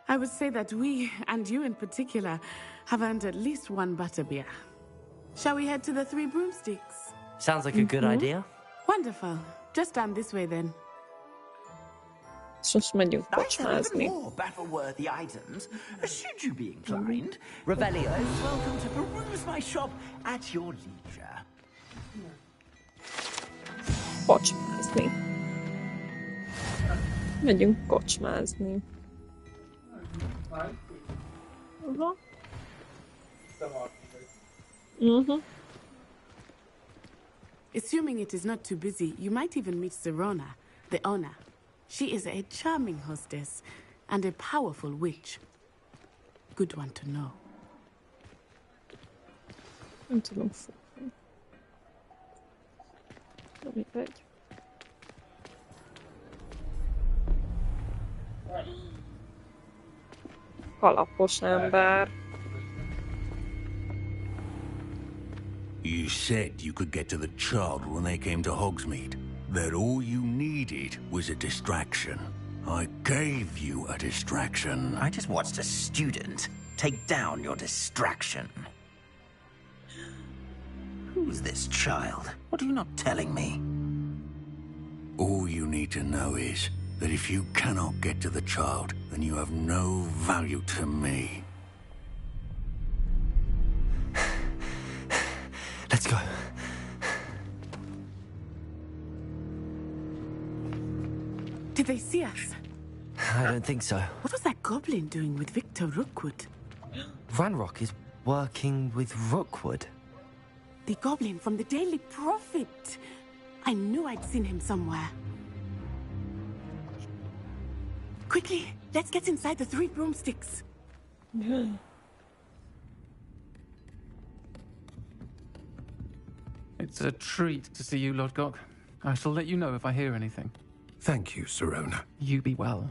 I would say that we, and you in particular, have earned at least one butterbeer. Shall we head to the Three Broomsticks? Sounds like a good idea. Wonderful. Just down this way then. És most megyünk kocsmázni. More battle-worthy items, should you be inclined. Revelio, welcome to peruse my shop at your leisure. Kocsmázni. Megyünk kocsmázni. Aha. Assuming it is not too busy, you might even meet Serona, the owner. She is a charming hostess and a powerful witch. Good one to know. Nem tudom fogni. Nem mindegy. Kalapos ember. You said you could get to the child when they came to Hogsmeade. That all you needed was a distraction. I gave you a distraction. I just watched a student take down your distraction. Who's this child? What are you not telling me? All you need to know is that if you cannot get to the child, then you have no value to me. Let's go. Did they see us? I don't think so. What was that goblin doing with Victor Rookwood? Ranrock is working with Rookwood. The goblin from the Daily Prophet. I knew I'd seen him somewhere. Quickly, let's get inside the Three Broomsticks. It's a treat to see you, Lodgok. I shall let you know if I hear anything. Thank you, Serona. You be well.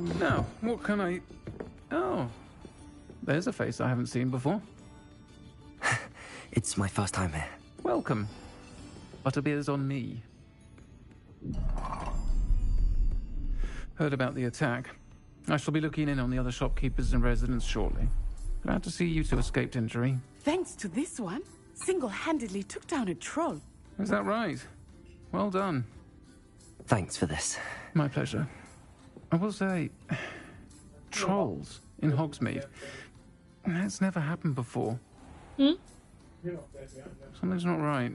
Now, what can I... Oh, there's a face I haven't seen before. It's my first time here. Welcome. Butterbeer's on me. Heard about the attack. I shall be looking in on the other shopkeepers and residents shortly. Glad to see you two escaped injury. Thanks to this one, single-handedly took down a troll. Is that right? Well done. Thanks for this. My pleasure. I will say, trolls in Hogsmeade. That's never happened before. Something's not right.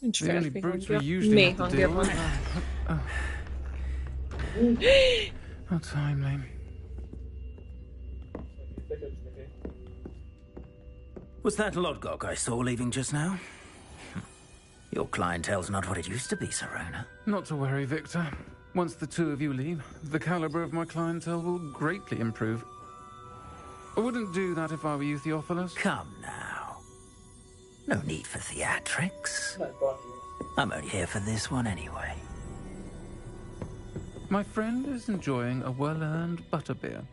The only brutes we usually have to deal with. How timely. Was that Lodgok I saw leaving just now? Your clientele's not what it used to be, Serona. Not to worry, Victor. Once the two of you leave, the caliber of my clientele will greatly improve. I wouldn't do that if I were you, Theophilus. Come now. No need for theatrics. I'm only here for this one anyway. My friend is enjoying a well-earned butterbeer.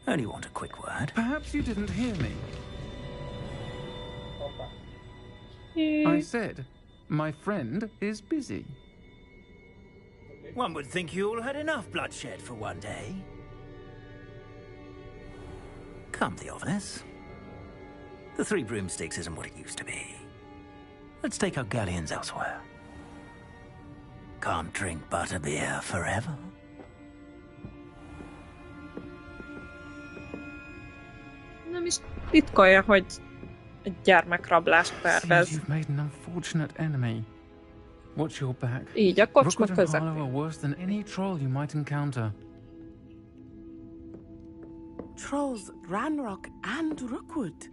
Only want a quick word. Perhaps you didn't hear me. I said, my friend is busy. One would think you all had enough bloodshed for one day. Come, Theophilus. The Three Broomsticks isn't what it used to be. Let's take our galleons elsewhere. Can't drink butterbeer forever. Nem is titkolja, hogy egy gyermekrablást tervez. You've made an unfortunate enemy. Watch your back. Így a kocsma Rookwood and Harlow közepén. are worse than any troll you might encounter. Trolls, Ranrock, and Rookwood.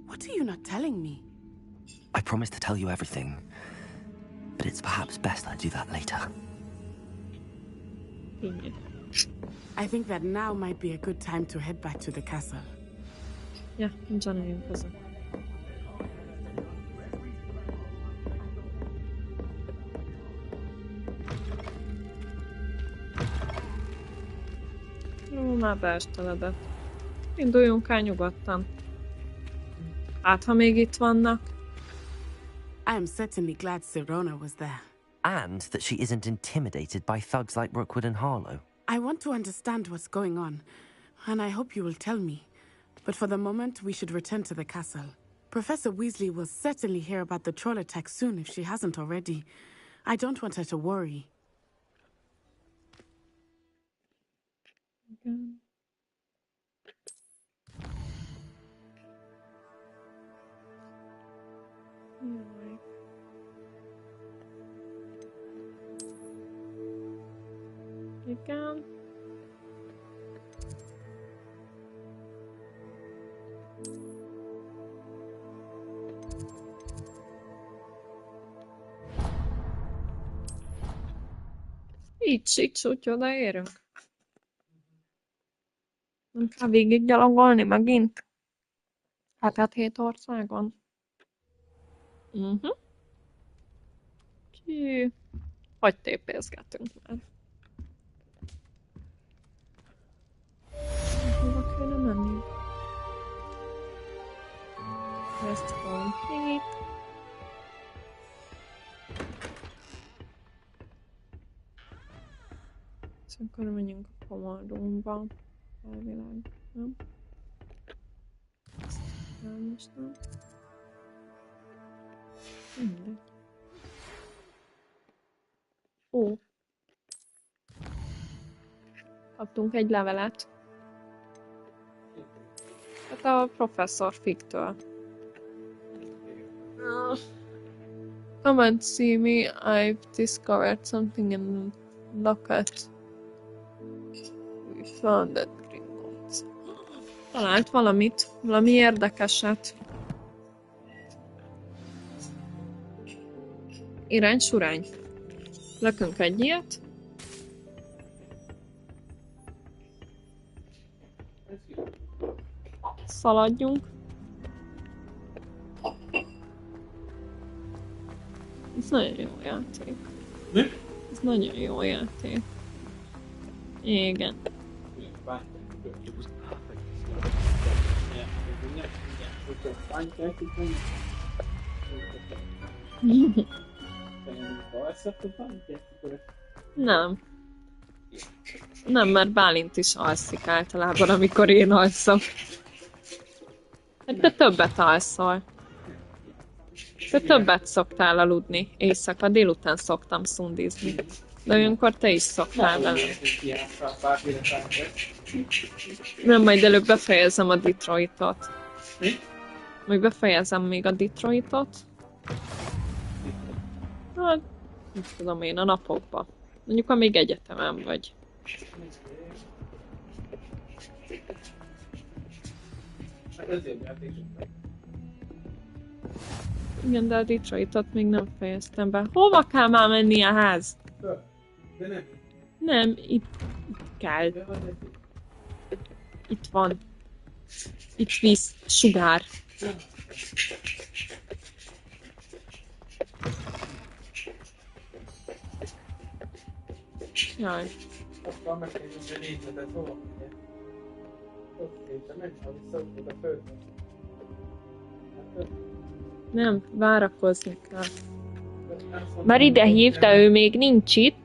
What are you not telling me? I promised to tell you everything, but it's perhaps best I do that later. I think that now might be a good time to head back to the castle. Ja, nincsen nagyon köze. Jó, már beesteledett. Induljunk el nyugodtan. Hát, ha még itt vannak. I am certainly glad Serona was there. And that she isn't intimidated by thugs like Rookwood and Harlow. I want to understand what's going on, and I hope you will tell me. But for the moment, we should return to the castle. Professor Weasley will certainly hear about the troll attack soon if she hasn't already. I don't want her to worry. Jaj. Igen. Így úgy odaérünk. Nem kell végig gyalogolni megint? Hát 7 országon. Hogy tépészgetünk már. Hova kéne menni? Ezt complete. Szóval akkor menjünk a Pomardónba. Elvileg, nem? Nem, most nem. Mindegy. Ó. Kaptunk egy levelet. Hát a professzor Figtől. Come and see me. I've discovered something in the locket. We found that Gringotts. Talált valamit. Valami érdekeset. Irány surány. Lökünk egy ilyet. Szaladjunk. Ez nagyon jó játék. Mi? Ez nagyon jó játék. Igen. It was perfect. Nem. Nem, mert Bálint is alszik általában, amikor én alszom. Hát te többet alszol. Te többet szoktál aludni. Éjszaka, délután szoktam szundizni. De olyankor te is szoktál velem. Nem, majd előbb befejezem a Detroitot. Majd befejezem még a Detroitot. Hát, nem tudom én, a napokban. Mondjuk, amíg egyetemen vagy. Igen, de a Detroitot még nem fejeztem be. Hova kell már menni a ház? Nem, itt kell. Itt van. Itt víz, sugár. Jaj. Nem, várakozni kell. Már ide hív, de ő még nincs itt.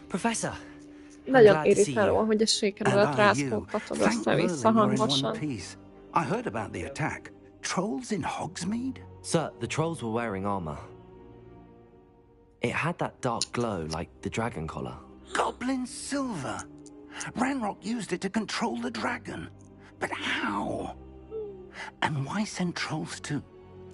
Professor! Nagyon irritáló, hogy a sékeredet rászkódtatod össze-vissza hangosan. I heard about the attack. Trolls in Hogsmeade? Sir, the trolls were wearing armor. It had that dark glow like the dragon collar. Goblin silver! Ranrock used it to control the dragon. But how? And why send trolls too?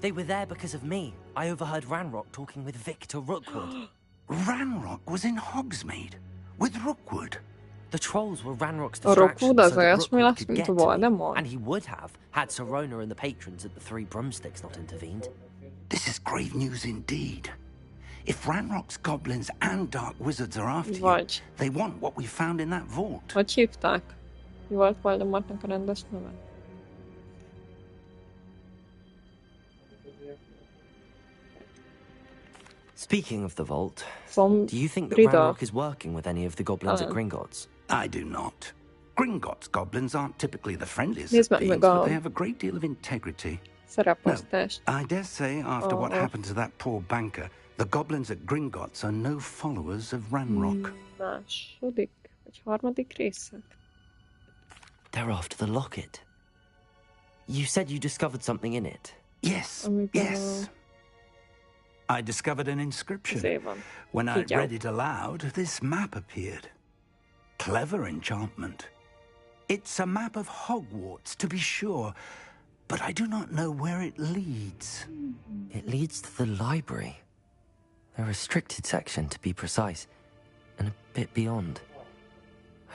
They were there because of me. I overheard Ranrock talking with Victor Rookwood. Ranrock was in Hogsmeade with Rookwood. The trolls were Ranrock's A distraction Rookwood az so that olyasmi Rookwood lesz, could mint get a to me, Voldemort. and he would have had Sirona and the patrons at the Three Broomsticks not intervened. This is grave news indeed. If Ranrock's goblins and dark wizards are after you, they want what we found in that vault. Hogy hívták? Mi volt Voldemortnak a rendes neve? Speaking of the vault, do you think that Rita. Ranrock is working with any of the goblins at Gringotts? I do not. Gringotts goblins aren't typically the friendliest Nézd of meg beings, meg a but they have a great deal of integrity. szereposztást. I dare say, after what happened to that poor banker, the goblins at Gringotts are no followers of Ranrock. Második, vagy harmadik része. They're after the locket. You said you discovered something in it. Yes, yes. I discovered an inscription. When I read it aloud, this map appeared. Clever enchantment. It's a map of Hogwarts, to be sure, but I do not know where it leads. It leads to the library. A restricted section, to be precise, and a bit beyond.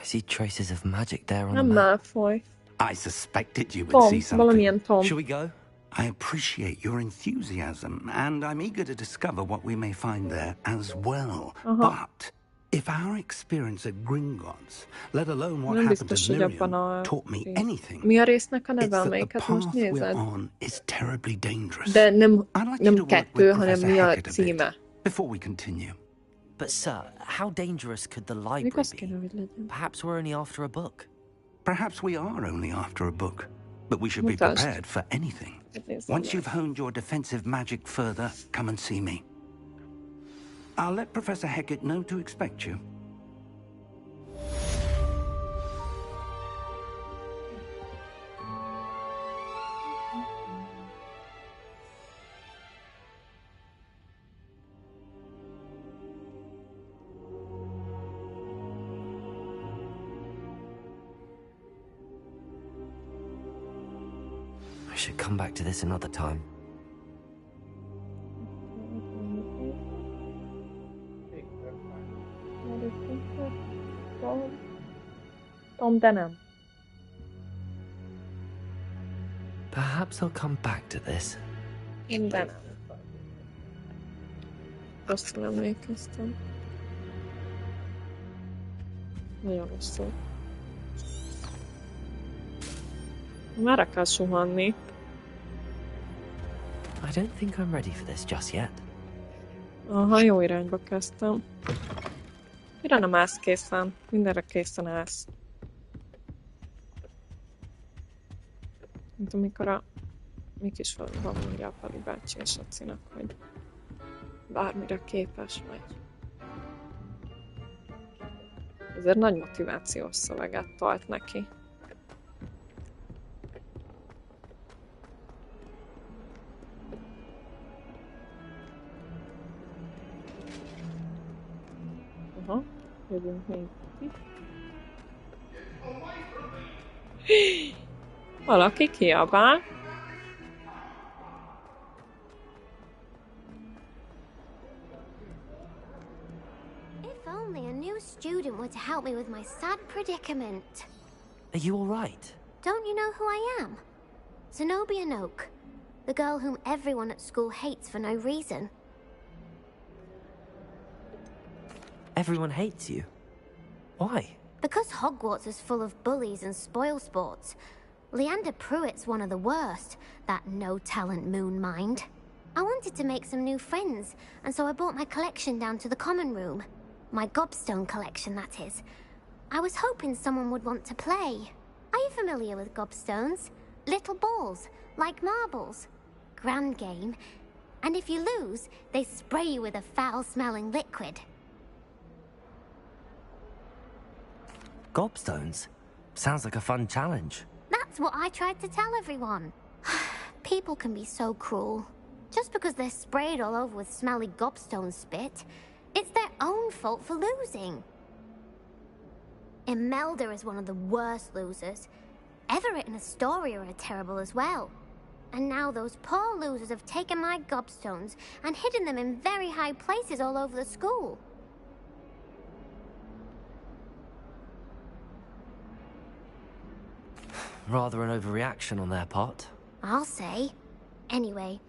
I see traces of magic there on the Nem map. Malfoy. I suspected you would see something. Valamilyen Tom. Shall we go? I appreciate your enthusiasm, and I'm eager to discover what we may find there as well. But if our experience at Gringotts, let alone what Nem happened biztos, to hogy abban Miriam, a taught me anything, Mi a résznek a it's neve, that the amelyiket most path we're nézed? on is terribly dangerous. De nem, I'd like you to nem work kettő, with hanem Professor mi a Hackett a bit címe. before we continue. But sir, how dangerous could the library Mikor be? kéne, hogy legyen? Perhaps we're only after a book. Perhaps we are only after a book, but we should be Mutasd. prepared for anything. Once you've honed your defensive magic further, come and see me. I'll let Professor Hackett know to expect you. I should come back to this another time. Tom, de nem. Perhaps I'll come back to this. De nem. Rosszul emlékeztem. Nagyon rosszul. Merre kell suhanni? I don't think I'm ready for this just yet. Aha, jó irányba kezdtem. Mire nem állsz készen? Mindenre készen állsz. Mint amikor a mi kis faluban mondja a Pali bácsi és a Cinak, hogy bármire képes vagy. Ezért nagy motivációs szöveget tolt neki. Aha, jövünk még itt. Valaki kiabál. If only a new student were to help me with my sad predicament. Are you all right? Don't you know who I am? Zenobia Noak, the girl whom everyone at school hates for no reason. Everyone hates you. Why? Because Hogwarts is full of bullies and spoilsports. Leander Pruitt's one of the worst, that no-talent moon mind. I wanted to make some new friends, and so I brought my collection down to the common room. My gobstone collection, that is. I was hoping someone would want to play. Are you familiar with gobstones? Little balls, like marbles. Grand game. And if you lose, they spray you with a foul-smelling liquid. Gobstones? Sounds like a fun challenge. That's what I tried to tell everyone. People can be so cruel. Just because they're sprayed all over with smelly gobstone spit, it's their own fault for losing. Imelda is one of the worst losers. Everett and Astoria are terrible as well. And now those poor losers have taken my gobstones and hidden them in very high places all over the school. Rather an overreaction on their part. I'll say. Anyway,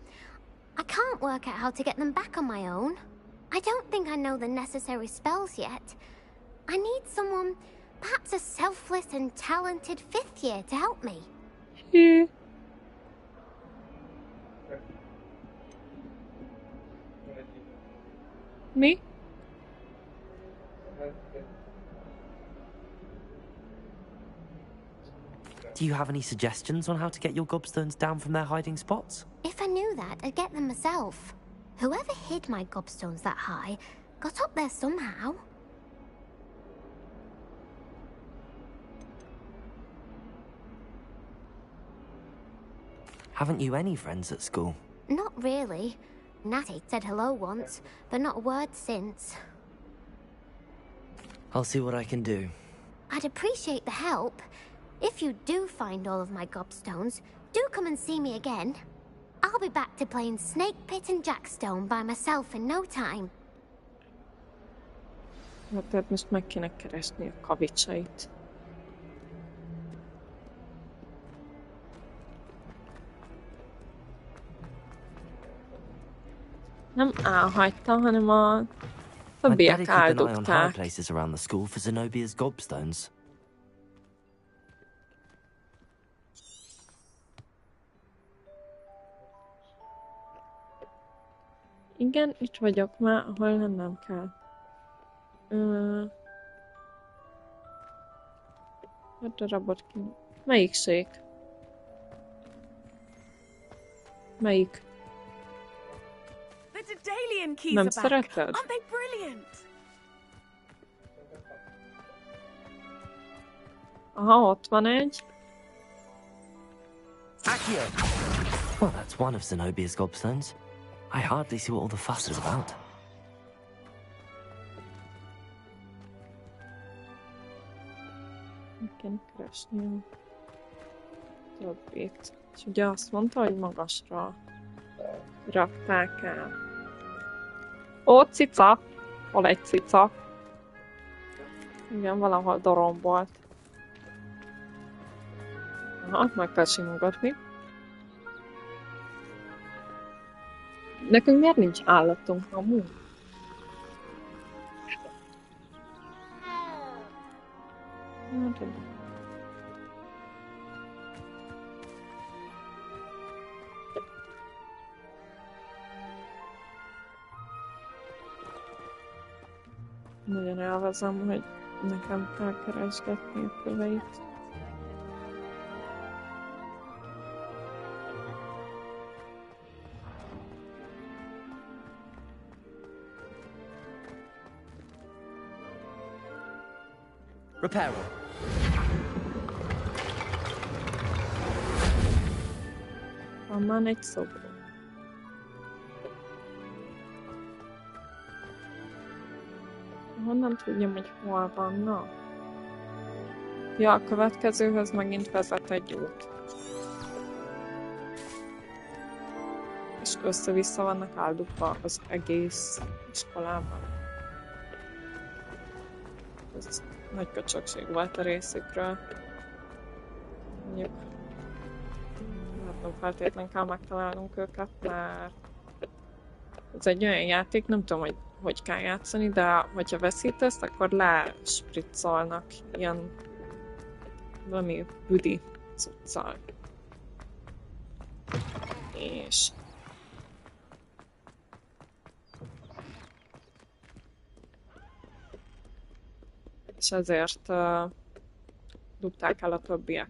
I can't work out how to get them back on my own. I don't think I know the necessary spells yet. I need someone, perhaps a selfless and talented 5th year to help me. Mi? Do you have any suggestions on how to get your gobstones down from their hiding spots? If I knew that, I'd get them myself. Whoever hid my gobstones that high got up there somehow. Haven't you any friends at school? Not really. Natty said hello once, but not a word since. I'll see what I can do. I'd appreciate the help. If you do find all of my gobstones, do come and see me again. I'll be back to playing Snake Pit and Jackstone by myself in no time. Tehát most meg kéne keresni a kavicsait. Nem elhagyta, hanem a I'd better többiek keep an eye on high eldugták. places around the school for Zenobia's gobstones. Igen, itt vagyok már, ahol lennem kell. Hát darabot ki. Melyik szék? Melyik? The Daedalian keys Nem are back. szereted? Aren't they brilliant? Aha, ott van egy. Accio! Well, that's one of Zenobia's gobstones. I hardly see what all the fuss is about. Meg kell keresni a többit. És ugye azt mondta, hogy magasra rakták el. Ó, cica! Hol egy cica? Igen, valahol dorombolt. Aha, meg kell simogatni. Nekünk miért nincs állatunk amúgy? Hát, Nagyon elvezem, hogy nekem kell keresgetni a köveit. Reparo. Van már egy szobró. Honnan tudjam, hogy hol vannak? Ja, a következőhöz megint vezet egy út. És össze-vissza vannak áldukva az egész iskolában. Ez nagy köcsökség volt a részükről. Mondjuk nem feltétlenül kell megtalálnunk őket, mert ez egy olyan játék, nem tudom, hogy kell játszani, de hogyha veszítesz, akkor lespriccolnak ilyen valami büdi cuccal. És ezért dugták el a többiek.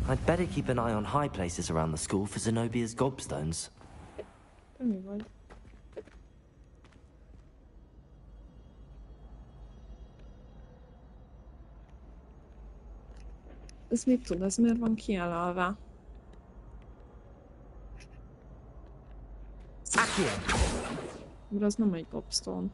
I'd better keep an eye on high places around the school for Zenobia's gobstones. De mi vagy? Ez mit tud? Ez miért van kijelölve? Mert az nem egy gobstone.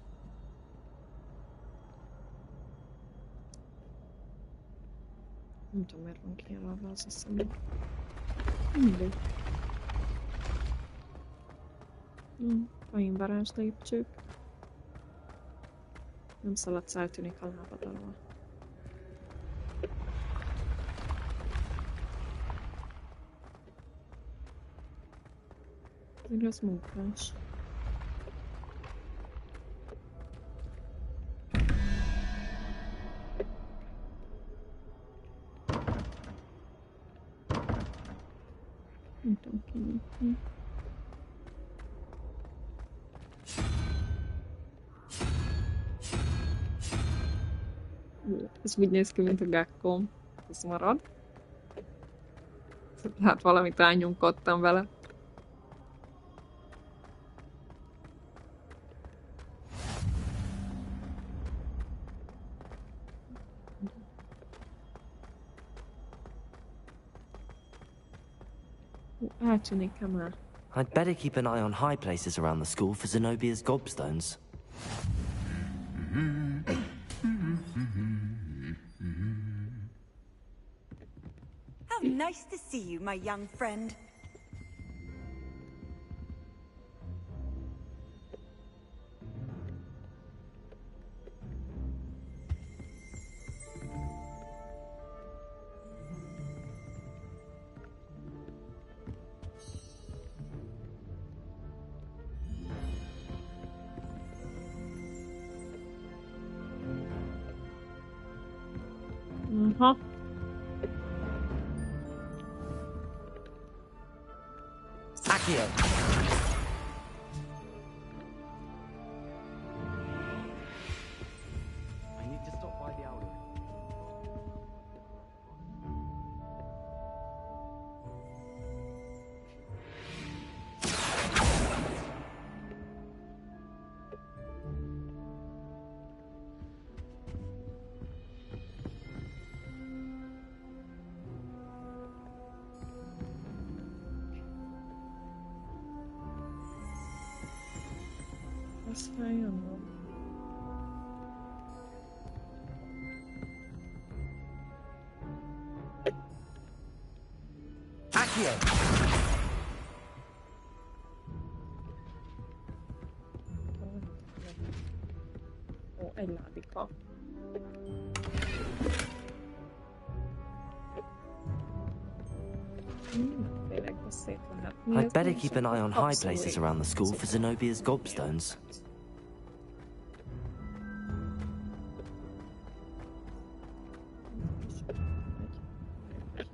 Nem tudom, miért van kijelölve az a személy. Mindegy. Faimbarás lépcsők. Nem szaladsz, eltűnik a lábad alól. Ez munkás. Nem tudom kinyitni. Ez úgy néz ki, mint a gekkom. Ez marad. Hát valamit elnyomkodtam vele. Eltűnik-e már? I'd better keep an eye on high places around the school for Zenobia's gobstones. How nice to see you, my young friend. Aha. Accio. I need to stop by the owl. Azt feljönöm. Accio. Ó, egy ládika. I'd better keep an eye on high places around the school for Zenobia's gobstones.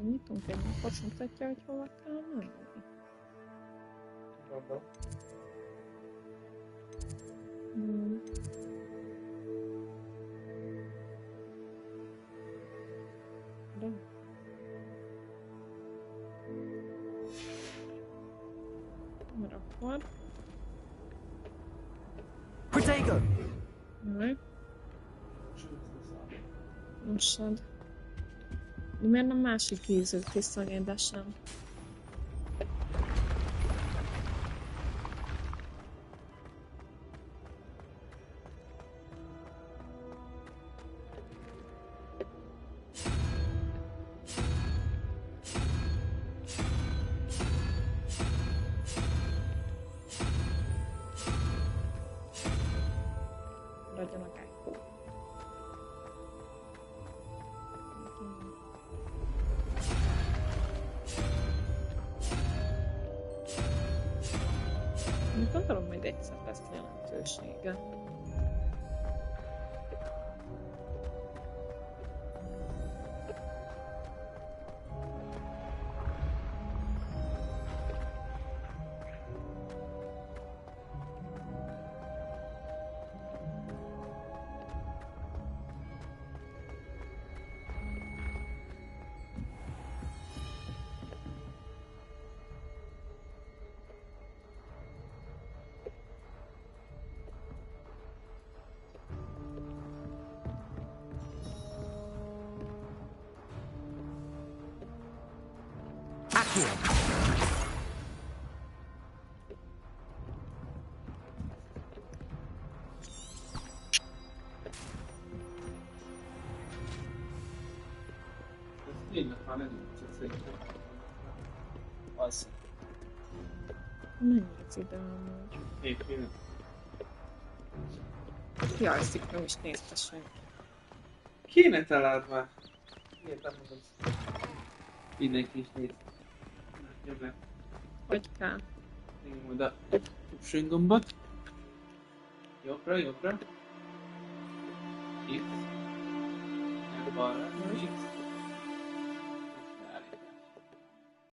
Nyitunk egy napot, mutatja, hogy hova kell menni. De. Mert akkor... Protego! Jaj. Mossad. De miért nem másik kézőt visszagédesen? Ragyanak egy. Még gondolom, majd egyszer lesz jelentősége. Tényleg már nem szerintem. Az. Mennyi az ide amúgy? 7 minut. Jaj, szikrom is néztessünk. Kéne találd már. Miért nem mondod? Mindenki is néz. Nyomd le. Hogy kell? Nyomd a option gombot. Jobbra, jobbra. X. Meg balra. X.